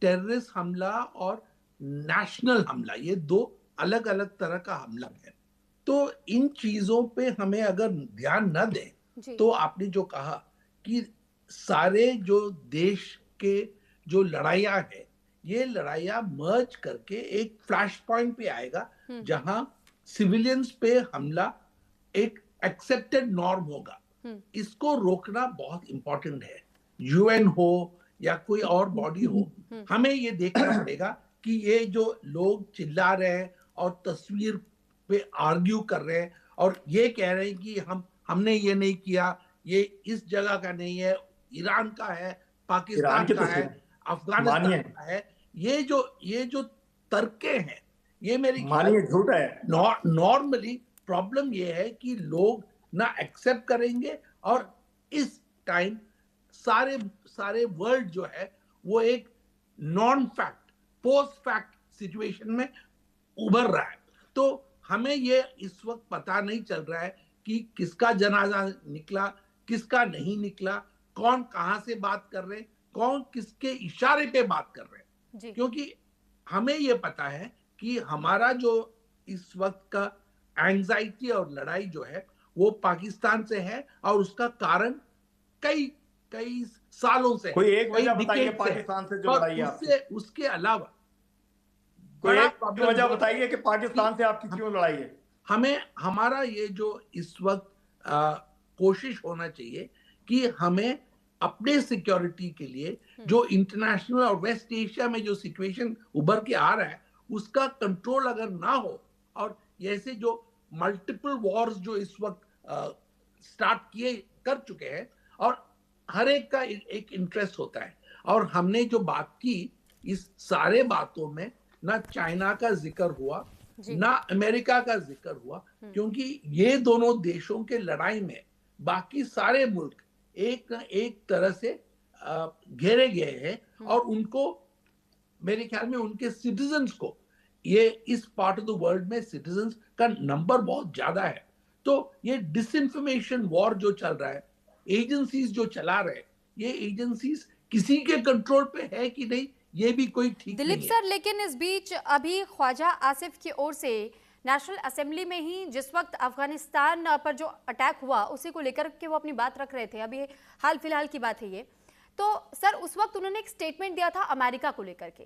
टेररिस्ट हमला और नेशनल हमला, ये दो अलग अलग तरह का हमला है। तो इन चीजों पे हमें अगर ध्यान न दें तो आपने जो कहा कि सारे जो देश के जो लड़ाइयाँ है, ये लड़ाइयाँ मर्ज करके एक फ्लैश पॉइंट पे आएगा जहां सिविलियंस पे हमला एक एक्सेप्टेड नॉर्म होगा। इसको रोकना बहुत इंपॉर्टेंट है। यूएन हो या कोई और बॉडी हो, हमें ये देखना पड़ेगा कि ये जो लोग चिल्ला रहे हैं और तस्वीर पे आर्ग्यू कर रहे हैं और ये कह रहे हैं कि हमने ये नहीं किया, ये इस जगह का नहीं है, ईरान का है, पाकिस्तान का है, अफगानिस्तान का है, ये जो तर्के हैं, ये मेरी झूठ है। नॉर्मली प्रॉब्लम ये है कि लोग ना एक्सेप्ट करेंगे, और इस टाइम सारे वर्ल्ड जो है वो एक non fact, post fact situation में उभर रहा है। तो हमें ये इस वक्त पता नहीं चल रहा है कि किसका जनाजा निकला, किसका नहीं निकला, कौन कहां से बात कर रहे हैं, कौन किसके इशारे पे बात कर रहे हैं। क्योंकि हमें ये पता है कि हमारा जो इस वक्त का एंजाइटी और लड़ाई जो है वो पाकिस्तान से है, और उसका कारण कई सालों से, कोई एक वजह बताइए पाकिस्तान से जो लड़ाई है। उसके अलावा कोई एक वजह बताइए कि पाकिस्तान से आपकी क्यों लड़ाई है। हमारा ये जो इस वक्त कोशिश होना चाहिए कि हमें अपने सिक्योरिटी के लिए जो इंटरनेशनल और वेस्ट एशिया में जो सिचुएशन उभर के आ रहा है उसका कंट्रोल अगर ना हो, और ऐसे जो मल्टीपल वॉर्स जो इस वक्त स्टार्ट किए कर चुके हैं, और हर एक का एक इंटरेस्ट होता है, और हमने जो बात की इस सारे बातों में ना चाइना का जिक्र हुआ ना अमेरिका का जिक्र हुआ, क्योंकि ये दोनों देशों के लड़ाई में बाकी सारे मुल्क एक न एक तरह से घेरे गए हैं, और उनको मेरे ख्याल में उनके सिटीजन्स को, ये इस पार्ट ऑफ द वर्ल्ड में सिटीजन्स का नंबर बहुत ज्यादा है, तो ये डिसइंफॉर्मेशन वॉर जो चल रहा है, एजेंसीज जो चला रहे हैं, ये एजेंसीज किसी के कंट्रोल पे है कि नहीं ये भी कोई ठीक दिलीप नहीं सर, लेकिन इस बीच अभी ख्वाजा आसिफ की ओर से नेशनल असेंबली में ही जिस वक्त अफगानिस्तान पर जो अटैक हुआ उसी को लेकर के वो अपनी बात रख रहे थे, अभी हाल फिलहाल की बात है ये, तो सर उस वक्त उन्होंने एक स्टेटमेंट दिया था अमेरिका को लेकर के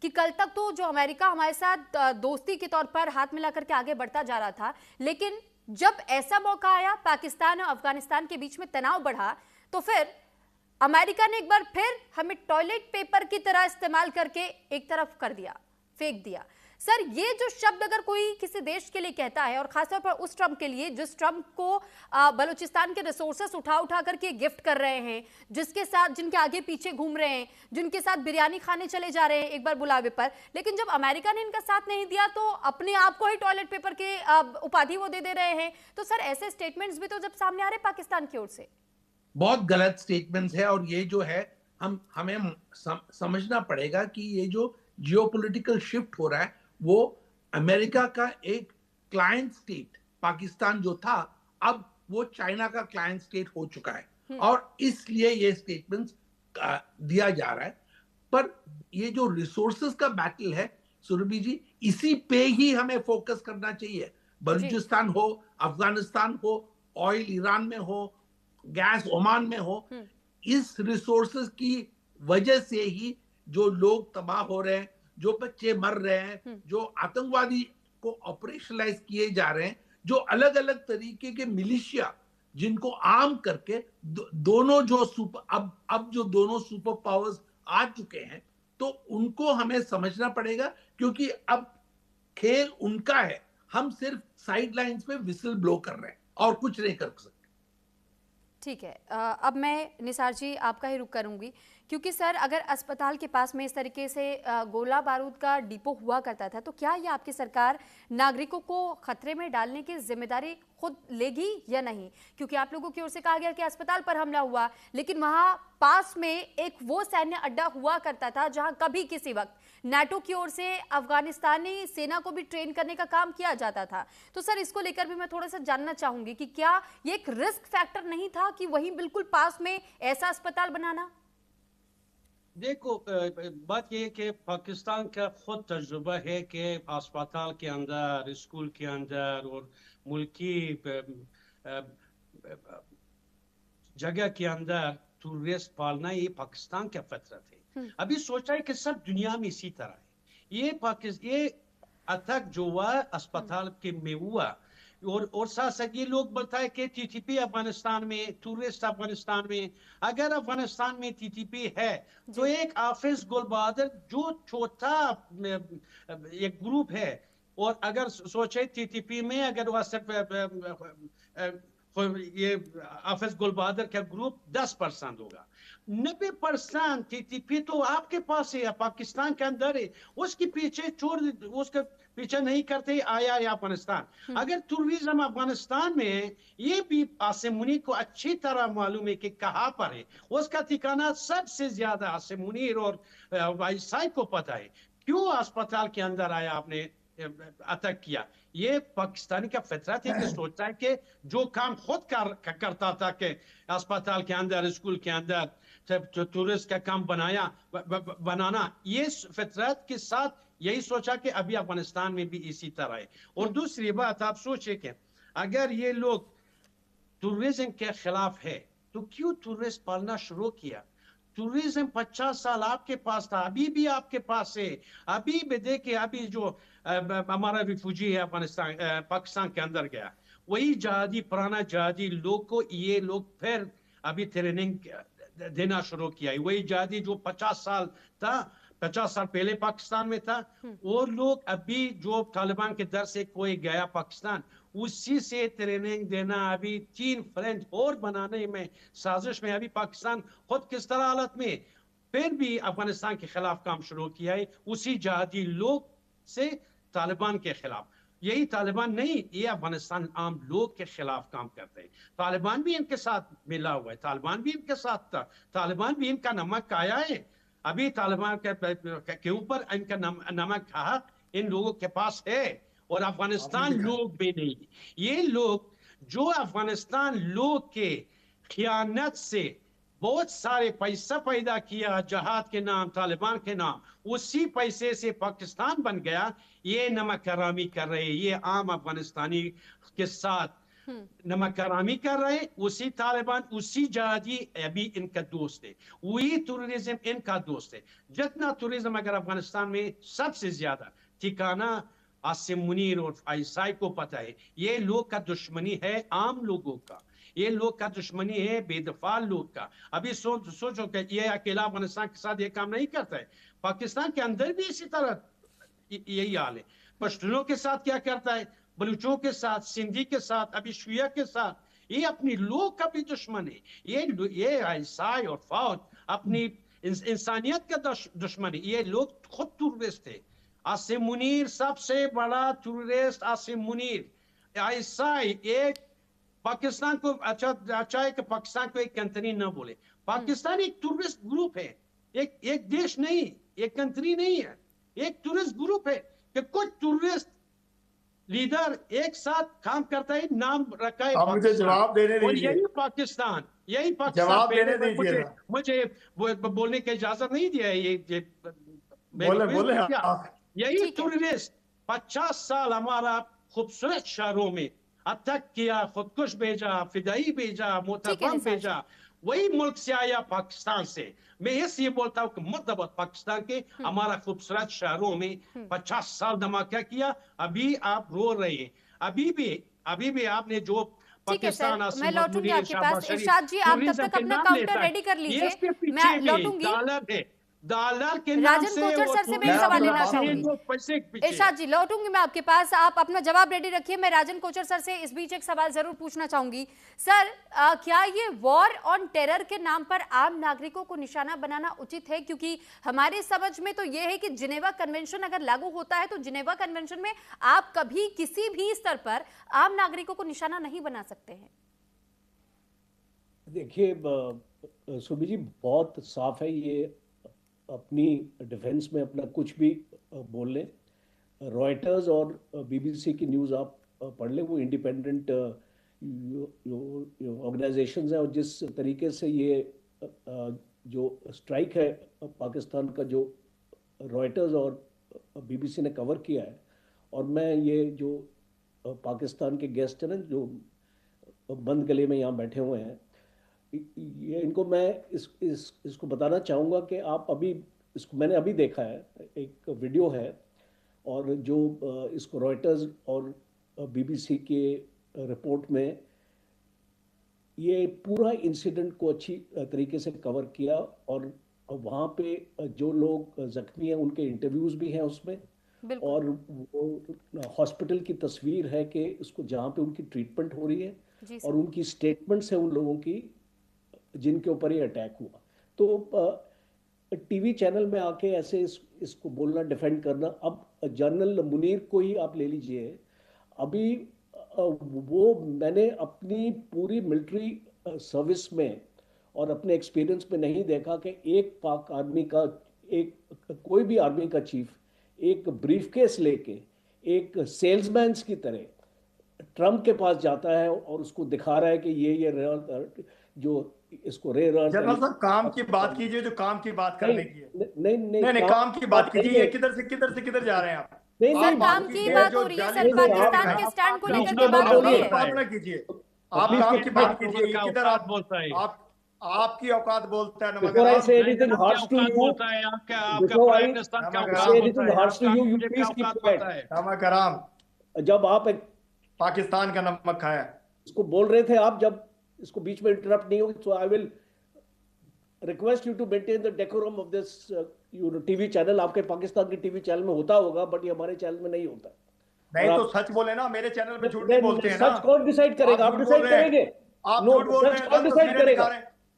कि कल तक तो जो अमेरिका हमारे साथ दोस्ती के तौर पर हाथ मिला करके आगे बढ़ता जा रहा था, लेकिन जब ऐसा मौका आया, पाकिस्तान और अफगानिस्तान के बीच में तनाव बढ़ा, तो फिर अमेरिका ने एक बार फिर हमें टॉयलेट पेपर की तरह इस्तेमाल करके एक तरफ कर दिया, फेंक दिया। सर ये जो शब्द अगर कोई किसी देश के लिए कहता है, और खासतौर पर उस ट्रम्प के लिए जिस ट्रम्प को बलूचिस्तान के रिसोर्सेस उठा करके गिफ्ट कर रहे हैं, जिसके साथ जिनके आगे पीछे घूम रहे हैं, जिनके साथ बिरयानी खाने चले जा रहे हैं एक बार बुलावे पर, लेकिन जब अमेरिका ने इनका साथ नहीं दिया तो अपने आप को ही टॉयलेट पेपर के उपाधि वो दे रहे हैं। तो सर ऐसे स्टेटमेंट्स भी तो जब सामने आ रहे पाकिस्तान की ओर से, बहुत गलत स्टेटमेंट्स है, और ये जो है हमें समझना पड़ेगा कि ये जो जियोपॉलिटिकल शिफ्ट हो रहा है वो अमेरिका का एक क्लाइंट स्टेट पाकिस्तान जो था, अब वो चाइना का क्लाइंट स्टेट हो चुका है, और इसलिए ये स्टेटमेंट्स दिया जा रहा है। पर ये जो रिसोर्सेज का बैटल है सुरभि जी, इसी पे ही हमें फोकस करना चाहिए। बलूचिस्तान हो, अफगानिस्तान हो, ऑयल ईरान में हो, गैस ओमान में हो, इस रिसोर्सेज की वजह से ही जो लोग तबाह हो रहे हैं, जो बच्चे मर रहे हैं, जो आतंकवादी को ऑपरेशनलाइज किए जा रहे हैं, जो अलग अलग तरीके के मिलिशिया जिनको आर्म करके दोनों जो अब जो दोनों सुपर पावर्स आ चुके हैं, तो उनको हमें समझना पड़ेगा, क्योंकि अब खेल उनका है, हम सिर्फ साइड लाइंस पे विसल ब्लो कर रहे हैं और कुछ नहीं कर सकते। ठीक है, अब मैं निसार जी आपका ही रुख करूंगी, क्योंकि सर अगर अस्पताल के पास में इस तरीके से गोला बारूद का डिपो हुआ करता था, तो क्या ये आपकी सरकार नागरिकों को खतरे में डालने की जिम्मेदारी खुद लेगी या नहीं? क्योंकि आप लोगों की ओर से कहा गया कि अस्पताल पर हमला हुआ, लेकिन वहां पास में एक वो सैन्य अड्डा हुआ करता था जहां कभी किसी वक्त नाटो की ओर से अफगानिस्तानी सेना को भी ट्रेन करने का काम किया जाता था। तो सर इसको लेकर भी मैं थोड़ा सा जानना चाहूंगी कि क्या ये एक रिस्क फैक्टर नहीं था कि वहीं बिल्कुल पास में ऐसा अस्पताल बनाना? देखो, बात यह है कि पाकिस्तान का खुद तजुर्बा है कि अस्पताल के अंदर, स्कूल के अंदर और मुल्की जगह के अंदर टूरिस्ट पालना ये पाकिस्तान का फितरत है। अभी सोचा है कि सब दुनिया में इसी तरह है। ये अटैक जो हुआ अस्पताल के में हुआ, और साथ साथ ये लोग बताए कि टीटीपी अफगानिस्तान में, टूरिस्ट अफगानिस्तान में, अगर अफगानिस्तान में टीटीपी है तो एक हाफिज गुल बहादुर जो छोटा एक ग्रुप है, और अगर सोचे टीटीपी में अगर वह सिर्फ ये हाफिज गुल बहादुर का ग्रुप 10% होगा, 90% टीटीपी तो आपके पास है, पाकिस्तान के अंदर है, उसके पीछे उसके पीछे नहीं करते, आया है अफगानिस्तान। अगर टूरिज्म अफगानिस्तान में, ये भी आसिम मुनीर को अच्छी तरह मालूम है कि कहाँ पर है, उसका ठिकाना सबसे ज्यादा आसिम मुनीर और वाईसाई को पता है। क्यों अस्पताल के अंदर आया, आपने अटैक किया? ये पाकिस्तानी का फितरत है कि सोचता है कि जो काम खुद करता था कि अस्पताल के अंदर, स्कूल के अंदर टूरिस्ट का काम बनाना, ये फितरत के साथ यही सोचा कि अभी अफगानिस्तान में भी इसी तरह है। और दूसरी बात, आप सोचे कि अगर ये लोग टूरिज्म के खिलाफ है तो क्यों टूरिस्ट पालना शुरू किया? टूरिज्म 50 साल आपके पास था, अभी भी आपके पास है। अभी भी देखिए, अभी जो हमारा रिफ्यूजी है अफगानिस्तान पाकिस्तान के अंदर गया, वही जहादी पुराना जहादी लोग को ये लोग फिर अभी ट्रेनिंग देना शुरू किया है। वही जहादी जो 50 साल था, 50 साल पहले पाकिस्तान में था, वो लोग अभी जो तालिबान के दर से कोई गया पाकिस्तान, उसी से ट्रेनिंग देना, अभी 3 फ्रेंच और बनाने में साजिश में अभी पाकिस्तान खुद किस तरह हालत में फिर भी अफगानिस्तान के खिलाफ काम शुरू किया है, उसी जहादी लोग से तालिबान के खिलाफ। यही तालिबान नहीं, ये अफगानिस्तान आम लोग के खिलाफ काम करते हैं। तालिबान भी इनके साथ मिला हुआ है, तालिबान भी इनके साथ था, तालिबान भी इनका नमक खाया है। अभी तालिबान के ऊपर इनका नमक हक इन लोगों के पास है, और अफगानिस्तान लोग भी नहीं। ये लोग जो अफगानिस्तान लोग के खियानत से बहुत सारे पैसा पैदा किया जहाद के नाम, तालिबान के नाम, उसी पैसे से पाकिस्तान बन गया। ये नमक हरामी कर रहे हैं, ये आम अफगानिस्तानी के साथ नमक हरामी कर रहे हैं। उसी तालिबान, उसी जहादी अभी इनका दोस्त है, वही टूरिज्म इनका दोस्त है। जितना टूरिज्म अगर अफगानिस्तान में सबसे ज्यादा ठिकाना आसिम मुनीर और आईएसआई को पता है, ये लोग का दुश्मनी है आम लोगों का, ये लोग का दुश्मनी है बेदफा लोग का। अभी सोचो कि ये अकेला अफगानिस्तान के साथ ये काम नहीं करता है, पाकिस्तान के अंदर भी इसी तरह यही हाल है। पश्तूनों के साथ क्या करता है, बलूचों के साथ, सिंधी के साथ, अभी शिया के साथ, ये अपनी लोग का भी दुश्मन है। ये आईएसआई और फौज अपनी इंसानियत का दुश्मन है। ये लोग खुद टूरिस्ट है। आसिम मुनीर सबसे बड़ा टूरिस्ट, आसिम मुनीर। आईएसआई एक पाकिस्तान को अच्छा है कि पाकिस्तान को एक कंट्री ना बोले, पाकिस्तान एक टूरिस्ट ग्रुप है, एक देश नहीं, एक कंट्री नहीं है, एक टूरिस्ट ग्रुप है कि कुछ टूरिस्ट लीडर एक साथ काम करता है, नाम रखा है मुझे जवाब देने दीजिए। यही पाकिस्तान जवाब देने दीजिए। मुझे बोलने की इजाजत नहीं दिया है। ये बोले यही टूरिस्ट 50 साल हमारा खूबसूरत शहरों में अटैक किया, खुदकुश भेजा, फिदाई भेजा, मोतबम भेजा, वही मुल्क से आया पाकिस्तान से। मैं इसलिए बोलता हूँ कि मुद्दत पाकिस्तान के हमारा खूबसूरत शहरों में 50 साल धमाका किया। अभी आप रो रहे हैं, अभी भी आपने जो पाकिस्तान, मैं लौटूंगी आपके पास। इरशाद जी, आप तब तक अपना काउंटर रेडी कर लीजिए, मैं लौटूंगी। डॉलर के राजन कोचर सर से मैं सवाल लेना चाहूंगी। इरशाद जी, लौटूंगी मैं आपके पास, आप अपना जवाब रेडी रखिए। मैं राजन कोचर सर से इस बीच एक सवाल जरूर पूछना चाहूंगी। सर, क्या ये वॉर ऑन टेरर के नाम पर आम नागरिकों को निशाना बनाना उचित है? क्योंकि हमारे समझ में तो यह है कि जिनेवा कन्वेंशन अगर लागू होता है तो जिनेवा कन्वेंशन में आप कभी किसी भी स्तर पर आम नागरिकों को निशाना नहीं बना सकते हैं। देखिए सुबी जी, बहुत साफ है, ये अपनी डिफेंस में अपना कुछ भी बोल लें। रॉयटर्स और बीबीसी की न्यूज़ आप पढ़ लें, वो इंडिपेंडेंट ऑर्गेनाइजेशंस हैं, और जिस तरीके से ये जो स्ट्राइक है पाकिस्तान का, जो रॉयटर्स और बीबीसी ने कवर किया है, और मैं ये जो पाकिस्तान के गेस्ट हैं ना जो बंद गले में यहाँ बैठे हुए हैं, ये इनको मैं इसको बताना चाहूँगा कि आप अभी इसको मैंने अभी देखा है, एक वीडियो है, और जो इसको रॉयटर्स और बीबीसी के रिपोर्ट में ये पूरा इंसिडेंट को अच्छी तरीके से कवर किया, और वहाँ पे जो लोग जख्मी हैं उनके इंटरव्यूज़ भी हैं उसमें, और वो हॉस्पिटल की तस्वीर है कि उसको जहाँ पे उनकी ट्रीटमेंट हो रही है, और उनकी स्टेटमेंट्स है उन लोगों की जिनके ऊपर ये अटैक हुआ। तो टीवी चैनल में आके ऐसे इसको बोलना, डिफेंड करना। अब जनरल मुनीर को ही आप ले लीजिए, अभी वो मैंने अपनी पूरी मिलिट्री सर्विस में और अपने एक्सपीरियंस में नहीं देखा कि एक पाक आर्मी का, एक कोई भी आर्मी का चीफ एक ब्रीफकेस लेके एक सेल्समैन की तरह ट्रम्प के पास जाता है और उसको दिखा रहा है कि ये जो इसको जनरल साहब काम की बात कीजिए, जो काम की बात करने की है। नहीं, काम की बात कीजिए। किधर से किधर जा रहे हैं आप? सर, काम की बात हो रही है सर, पाकिस्तान के स्टैंड को लेकर के बात हो रही है। बात ना कीजिए, आप काम की बात कीजिए। किधर आप बोलता है, आपकी औकात बोलता है। Before I say anything harsh to you, before I say anything harsh to you, you please keep quiet. कराम, जब आप पाकिस्तान का नमक खाया। इसको बोल रहे थे आप, जब इसको बीच में इंटरप्ट नहीं होगी, तो I will request you to maintain the decorum of this TV channel. आपके पाकिस्तान के टीवी चैनल में होता होगा, बट ये हमारे चैनल में नहीं होता। नहीं तो सच बोले ना, मेरे चैनल पे झूठ नहीं बोलते हैं ना। सच कौन डिसाइड करेगा? आप डिसाइड करेंगे? आप नो, झूठ बोल रहे सच हैं, कौन डिसाइड करेगा?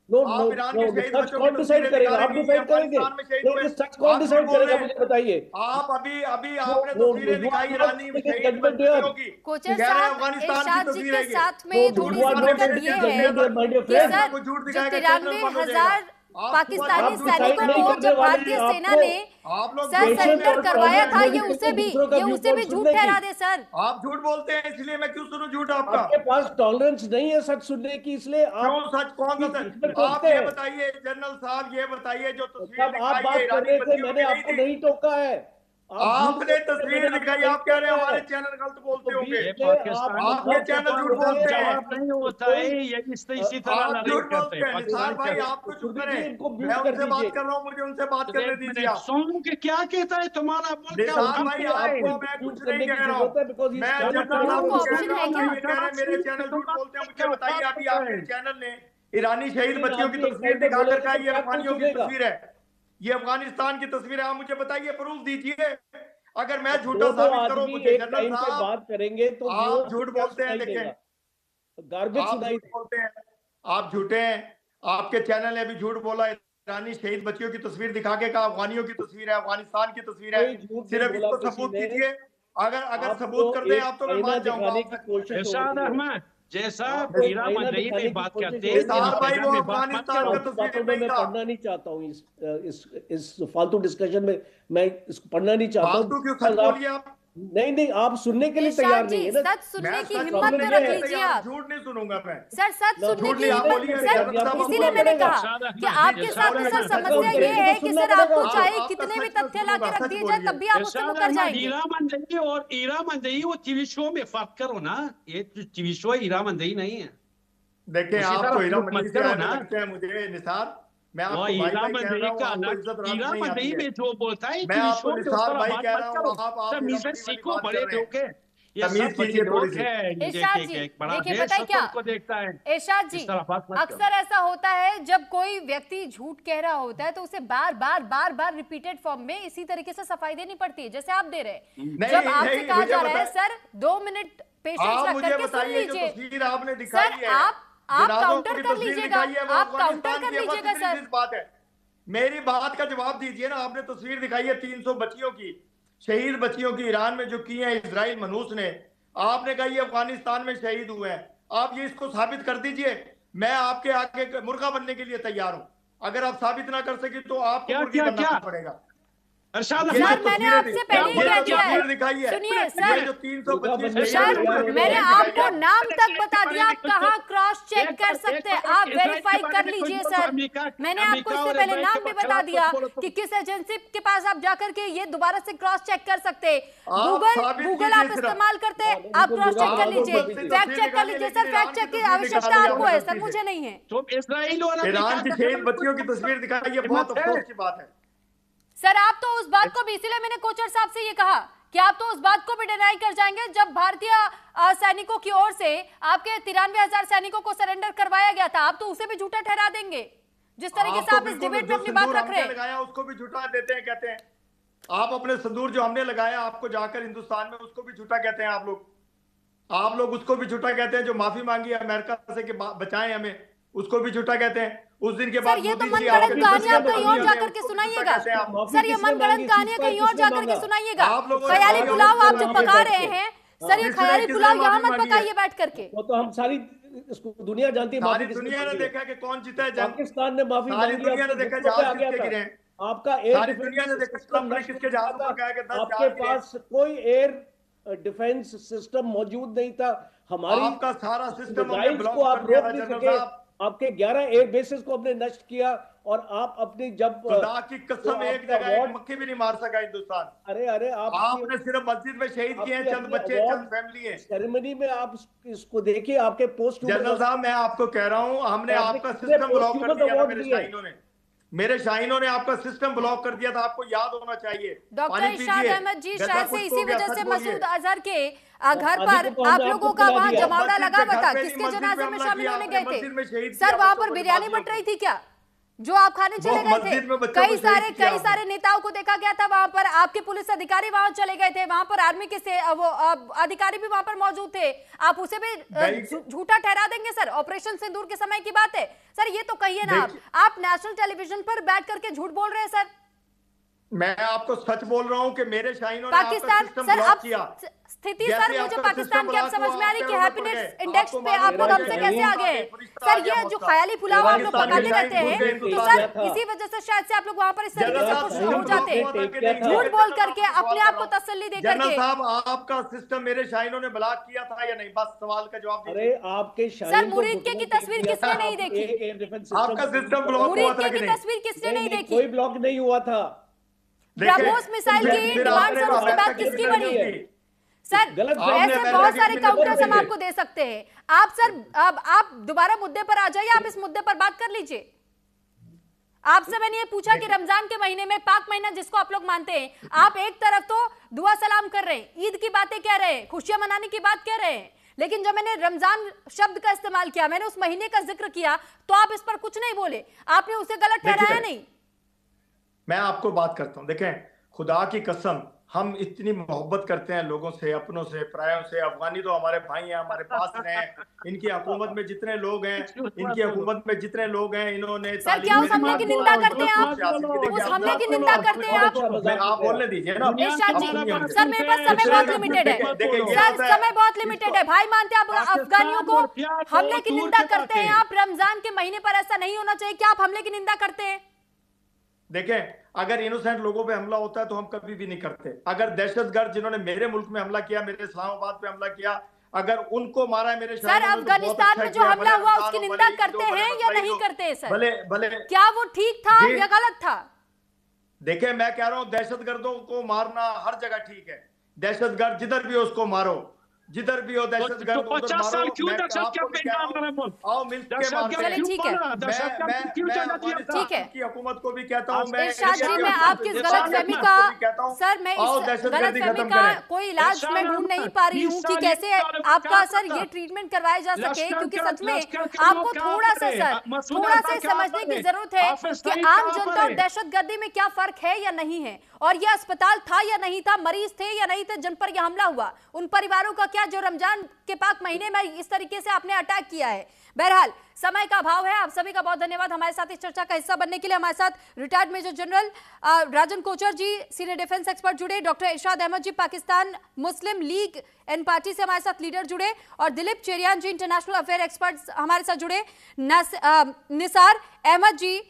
नो नो आप ईरान के नो, शहीद सच बच्चों कौन की डिसाइड तस्वीरें करेगा? दिखा आप रहे हैं, डिसाइड करेंगे? अफगानिस्तान में शहीद हुए। सच कौन आप डिसाइड झूठ बोल करेगा? रहे हैं। मुझे बताइए। आप अभी अभी आपने तस्वीरें दिखाई ईरानी शहीद बच्चों की, कोचर कह रहे हैं साहब, अफगानिस्तान की इरशाद जी तस्वीर के है ये। साथ में थोड़ी सी दिक्कत ये है कि सर जो 93,000 पाकिस्तानी सैनिकों को जब भारतीय सेना ने सर सरेंडर करवाया था, ये उसे भी झूठ ठहरा दे सर। आप झूठ बोलते हैं, इसलिए मैं क्यों सुनूं झूठ आपका? आपके पास टॉलरेंस नहीं है सच सुनने की, इसलिए क्यों आप सच कौन सा सच? आप ये बताइए जनरल साहब, ये बताइए जो तस्वीर जब आप दिखाई बात है कर रहे ईरानी थे, बच्चियों मैंने की आपको नहीं थी। नहीं टोका है। आपने तस्वीर दिखाई, आप कह रहे हैं हमारे चैनल गलत बोलते होंगे। आपके चैनल झूठ बोलते हैं। जवाब नहीं होता है, ये इसी तरह आप लड़ाई झूठ करते बोलते हैं। हैं। निसार भाई आप तो चुप करें, मैं उनसे बात कर रहा हूँ, मुझे उनसे बात करने दीजिए आप। सुन के क्या कहता है तुम्हारा मुल्क का निसार भाई आपको मैं कुछ नहीं कह रहा हूँ, मैं जनरल साहब को कह रहा हूँ, ये कह रहे हैं मेरे चैनल झूठ बोलते हैं। मुझे बताइए, अभी आपके चैनल ने ईरानी शहीद बच्चियों की तस्वीर दिखा कर कहा ये अफगानियों की तस्वीर है, ये अफगानिस्तान की तस्वीर है। आप मुझे बताइए, प्रूफ दीजिए। अगर मैं झूठा साबित करूं, मुझे जनरल साहब बात करेंगे तो आप झूठ बोलते हैं। देखें, गार्बेज आप सुनाई झूठ बोलते हैं, आप झूठे हैं। आपके चैनल ने भी झूठ बोला, ईरानी शहीद बच्चियों की तस्वीर दिखा के कहा अफगानियों की तस्वीर है, अफगानिस्तान की तस्वीर है। सिर्फ इसको सबूत कीजिए। अगर सबूत कर दें आप तो मैं मान जाऊंगा। इरशाद अहमद जैसा हीरा मंजई पे बात करते हैं, निसार भाई वो अफगानिस्तान का तस्वीर मैं पढ़ना नहीं चाहता हूँ इस फालतू डिस्कशन में, मैं इसको पढ़ना नहीं चाहता हूँ। फालतू क्यों? सच बोलिए आप। नहीं, आप सुनने के लिए तैयार नहीं है ना। सच सुनने की हिम्मत तो रख लीजिए आप। झूठ नहीं सुनूंगा मैं सर, सच सुनने की आप हिम्मत। बोलिए, सर इसीलिए मैंने कहा कि आपके साथ तो सर समस्या ये है कि सर आपको चाहे कितने भी तथ्य ला के रख दिए जाए, तब भी आप उससे मुकर जाएंगे। हीरा मंजई और हीरा मंजई वो टीवी शो में फर्क करो ना, ये टीवी शो हीरा मंजई नहीं है। देखिए आप तो हीरा मंजई से लगते हैं मुझे निसार। मैं आपको भाई भाई कह रहा हूं, आपको इज्जत हीरा मंजई में जो बोलता है, मैं आपको निसार भाई कह रहा हूं, आप सीखो बड़े लोगे। तमीज कीजिए थोड़ी सी। इरशाद जी देखिए, पता है क्या देखता है इरशाद जी, अक्सर ऐसा होता है जब कोई व्यक्ति झूठ कह रहा होता है तो उसे बार बार रिपीटेड फॉर्म में इसी तरीके से सफाई देनी पड़ती है, जैसे आप दे रहे हैं। जब आपसे कहा जा रहा है सर 2 मिनट पेशेंस रख करके सुन लीजिए। तस्वीर आपने दिखाई है, आप काउंटर कर लीजिएगा, आप काउंटर कर लीजिएगा सर। बात है, मेरी बात का जवाब दीजिए ना। आपने तस्वीर दिखाई है 300 बच्चियों की, शहीद बच्चियों की, ईरान में जो की है इजराइल मनूस ने। आपने कहा ये अफगानिस्तान में शहीद हुए हैं। आप ये इसको साबित कर दीजिए, मैं आपके आगे मुर्गा बनने के लिए तैयार हूं। अगर आप साबित ना कर सके तो आपको मुर्गी बनना पड़ेगा। सर मैंने आपसे पहले ही कह दिया है, सुनिए सर, जो 325 सर मैंने आपको नाम तक बता दिया, आप कहाँ क्रॉस चेक कर सकते हैं, आप वेरीफाई कर लीजिए सर। मैंने आपको इससे पहले नाम भी बता दिया कि किस एजेंसी के पास आप जाकर के ये दोबारा से क्रॉस चेक कर सकते हैं। गूगल आप इस्तेमाल करते हैं, आप क्रॉस चेक कर लीजिए, फैक्ट चेक कर लीजिए सर। फैक्ट चेक की आवश्यकता आपको है सर, मुझे नहीं है। ईरान की शहीद बच्चियों की तस्वीर दिखाई, ये बहुत अफसोस की बात है सर। आप तो उस बात को भी, इसीलिए मैंने कोचर साहब से ये कहा कि आप तो उस बात को भी डिनाई कर जाएंगे जब भारतीय सैनिकों की ओर से आपके 93,000 सैनिकों को सरेंडर करवाया गया था, आप तो उसे भी झूठा ठहरा देंगे। जिस तरीके से आप इस डिबेट में अपनी बात रख रहे हैं, लगाया उसको भी झूठा देते हैं, कहते हैं आप अपने सिंदूर जो हमने लगाया आपको जाकर हिंदुस्तान में, उसको भी झूठा कहते हैं आप लोग उसको भी झूठा कहते हैं। जो माफी मांगी अमेरिका से कि बचाएं हमें, उसको भी झूठा कहते हैं। उस दिन के बाद ये तो मनगढ़ंत कहानियां कहीं और जाकर के सुनाइएगा सर, ये मनगढ़ंत कहानियां कहीं और जाकर के सुनाइएगा। ख्याली पुलाव आप जो पका रहे हैं सर, ये ख्याली पुलाव यहाँ मत पकाइए बैठ करके। वो तो हम सारी इसको दुनिया जानती है, सारी दुनिया ने देखा कि कौन जीता है जंग। पाकिस्तान ने माफी सारी दुनिया ने देखा जहाज किसके गिरे हैं, आपका सारी दुनिया ने देखा किसके जहाज पर गया कि 10 आपके पास कोई एयर डिफेंस सिस्टम मौजूद नहीं था। हमारी आपका सारा सिस्टम को आप रोक नहीं सके। आपके 11 एयर बेसिस को हमने नष्ट किया और आप अपनी जब खुदा की कसम एक जगह एक मक्खी भी नहीं मार सका हिंदुस्तान। अरे आपने सिर्फ मस्जिद में शहीद किए हैं चंद बच्चे, चंद फैमिली है। सेरेमनी में आप इसको देखिए, आपके पोस्ट जनरल साहब मैं आपको कह रहा हूं, हमने आपका सिस्टम ब्लॉक कर दिया था मेरे शाहीनों ने। मेरे शाहीनों ने आपका सिस्टम ब्लॉक कर दिया था, आपको याद होना चाहिए। डॉक्टर इरशाद अहमद जी, शायद से इसी वजह से मसूद अजहर के घर पर आप लोगों का वहां जमावड़ा लगा हुआ था। किसके जनाजे में शामिल होने गए थे सर? वहां पर बिरयानी बट रही थी क्या जो आप खाने चले गए थे? कई सारे नेताओं को देखा गया था वहां पर, आपके पुलिस अधिकारी वहां चले गए थे, वहां पर आर्मी के वो अधिकारी भी वहां पर मौजूद थे। आप उसे भी झूठा ठहरा देंगे सर? ऑपरेशन सिंदूर के समय की बात है सर, ये तो कहिए ना आप नेशनल टेलीविजन पर बैठ करके झूठ बोल रहे हैं सर। मैं आपको सच बोल रहा हूं कि मेरे शाहीनों ने पाकिस्तान आपका सर ब्लॉक अब किया। स्थिति सर मुझे पाकिस्तान की अब समझ में आ रही कि हैप्पीनेस इंडेक्स पे आप लोग हमसे कैसे आ गए सर? ये जो ख्याली पुलाव आप लोग पकाते रहते हैं तो सर इसी वजह से शायद से आप लोग वहां पर इस तरीके से खुश हो जाते हैं, झूठ बोल करके अपने आप को तसल्ली दे करके। जनरल साहब, आपका सिस्टम मेरे शाहीनों ने ब्लॉक किया था या नहीं? बस सवाल का जवाब दीजिए। अरे आपके सर मुरीद के की तस्वीर किसने नहीं देखी? आपका सिस्टम ब्लॉक हुआ मुरीद था के कि की नहीं? तस्वीर किसने नहीं देखी? कोई ब्लॉक नहीं हुआ था। ब्रह्मोस मिसाइल की डिमांड सर उसके बाद किसकी बनी है सर? ऐसे बहुत सारे काउंटर्स हम आपको दे सकते हैं। आप सर अब आप दोबारा मुद्दे पर आ जाइए, आप इस मुद्दे पर बात कर लीजिए। आपसे मैंने ये पूछा कि रमजान के महीने में, पाक महीना जिसको आप लोग मानते हैं, आप एक तरफ तो दुआ सलाम कर रहे हैं, ईद की बातें कह रहे हैं, खुशियां मनाने की बात कह रहे हैं, लेकिन जब मैंने रमजान शब्द का इस्तेमाल किया, मैंने उस महीने का जिक्र किया, तो आप इस पर कुछ नहीं बोले, आपने उसे गलत ठहराया नहीं। मैं आपको बात करता हूं, देखें खुदा की कसम, हम इतनी मोहब्बत करते हैं लोगों से, अपनों से, परायों से। अफगानी तो हमारे भाई हैं, हमारे पास हैं। इनकी हुकूमत में जितने लोग हैं, इनकी हुकूमत में जितने लोग हैं, इन्होंने सर क्या उस हमले की निंदा करते हैं आप? उस हमले की निंदा करते हैं आप? आप बोलने दीजिए ना। इरशाद जी सर मेरे पास समय बहुत लिमिटेड है सर, समय बहुत लिमिटेड है। भाई मानते हैं आप अफगानियों को हमले की निंदा करते हैं आप, रमजान के महीने पर ऐसा नहीं होना चाहिए, क्या आप हमले की निंदा करते हैं? देखें, अगर इनोसेंट लोगों पे हमला होता है तो हम कभी भी नहीं करते। अगर दहशतगर्द जिन्होंने मेरे मुल्क में हमला किया, मेरे इस्लामाबाद पे हमला किया, अगर उनको मारा है मेरे सर, अफगानिस्तान में जो हमला हुआ उसकी निंदा करते हैं या नहीं करते हैं सर? भले क्या वो ठीक था या गलत था? देखें, मैं कह रहा हूँ दहशतगर्दों को मारना हर जगह ठीक है। दहशतगर्द जिधर भी हो उसको मारो, जिधर भी हो दहशतगर्द उधर मारो। आओ मिलकर चलिए ठीक है, ठीक है। की हुकूमत को भी कहता हूँ मैं, इरशाद जी मैं आपकी इस गलतफहमी का सर, मैं इस गलतफहमी का कोई इलाज मैं ढूंढ नहीं पा रही हूँ कि कैसे आपका सर ये ट्रीटमेंट करवाया जा सके, क्योंकि सच में आपको थोड़ा सा समझने की जरूरत है कि आम जनता और दहशतगर्दी में क्या फर्क है या नहीं है, और यह अस्पताल था या नहीं था, मरीज थे या नहीं थे जिन पर यह हमला हुआ, उन परिवारों का क्या जो रमजान के पाक महीने में इस तरीके से आपने अटैक किया है। बहरहाल समय का अभाव है, आप सभी का बहुत धन्यवाद हमारे साथ इस चर्चा का हिस्सा बनने के लिए। हमारे साथ retired major general Rajan Kochar ji, senior defence expert जुड़े, doctor Irshad Ahmad ji Pakistan Muslim League and party से हमारे साथ लीडर जुड़े, और Dilip Cherian ji international affair expert हमारे साथ जुड़े, निसार अहमद जी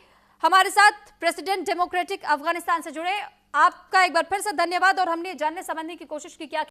हमारे साथ प्रेसिडेंट डेमोक्रेटिक अफगानिस्तान से जुड़े। आपका एक बार फिर से धन्यवाद, और हमने जानने समझने की कोशिश की क्या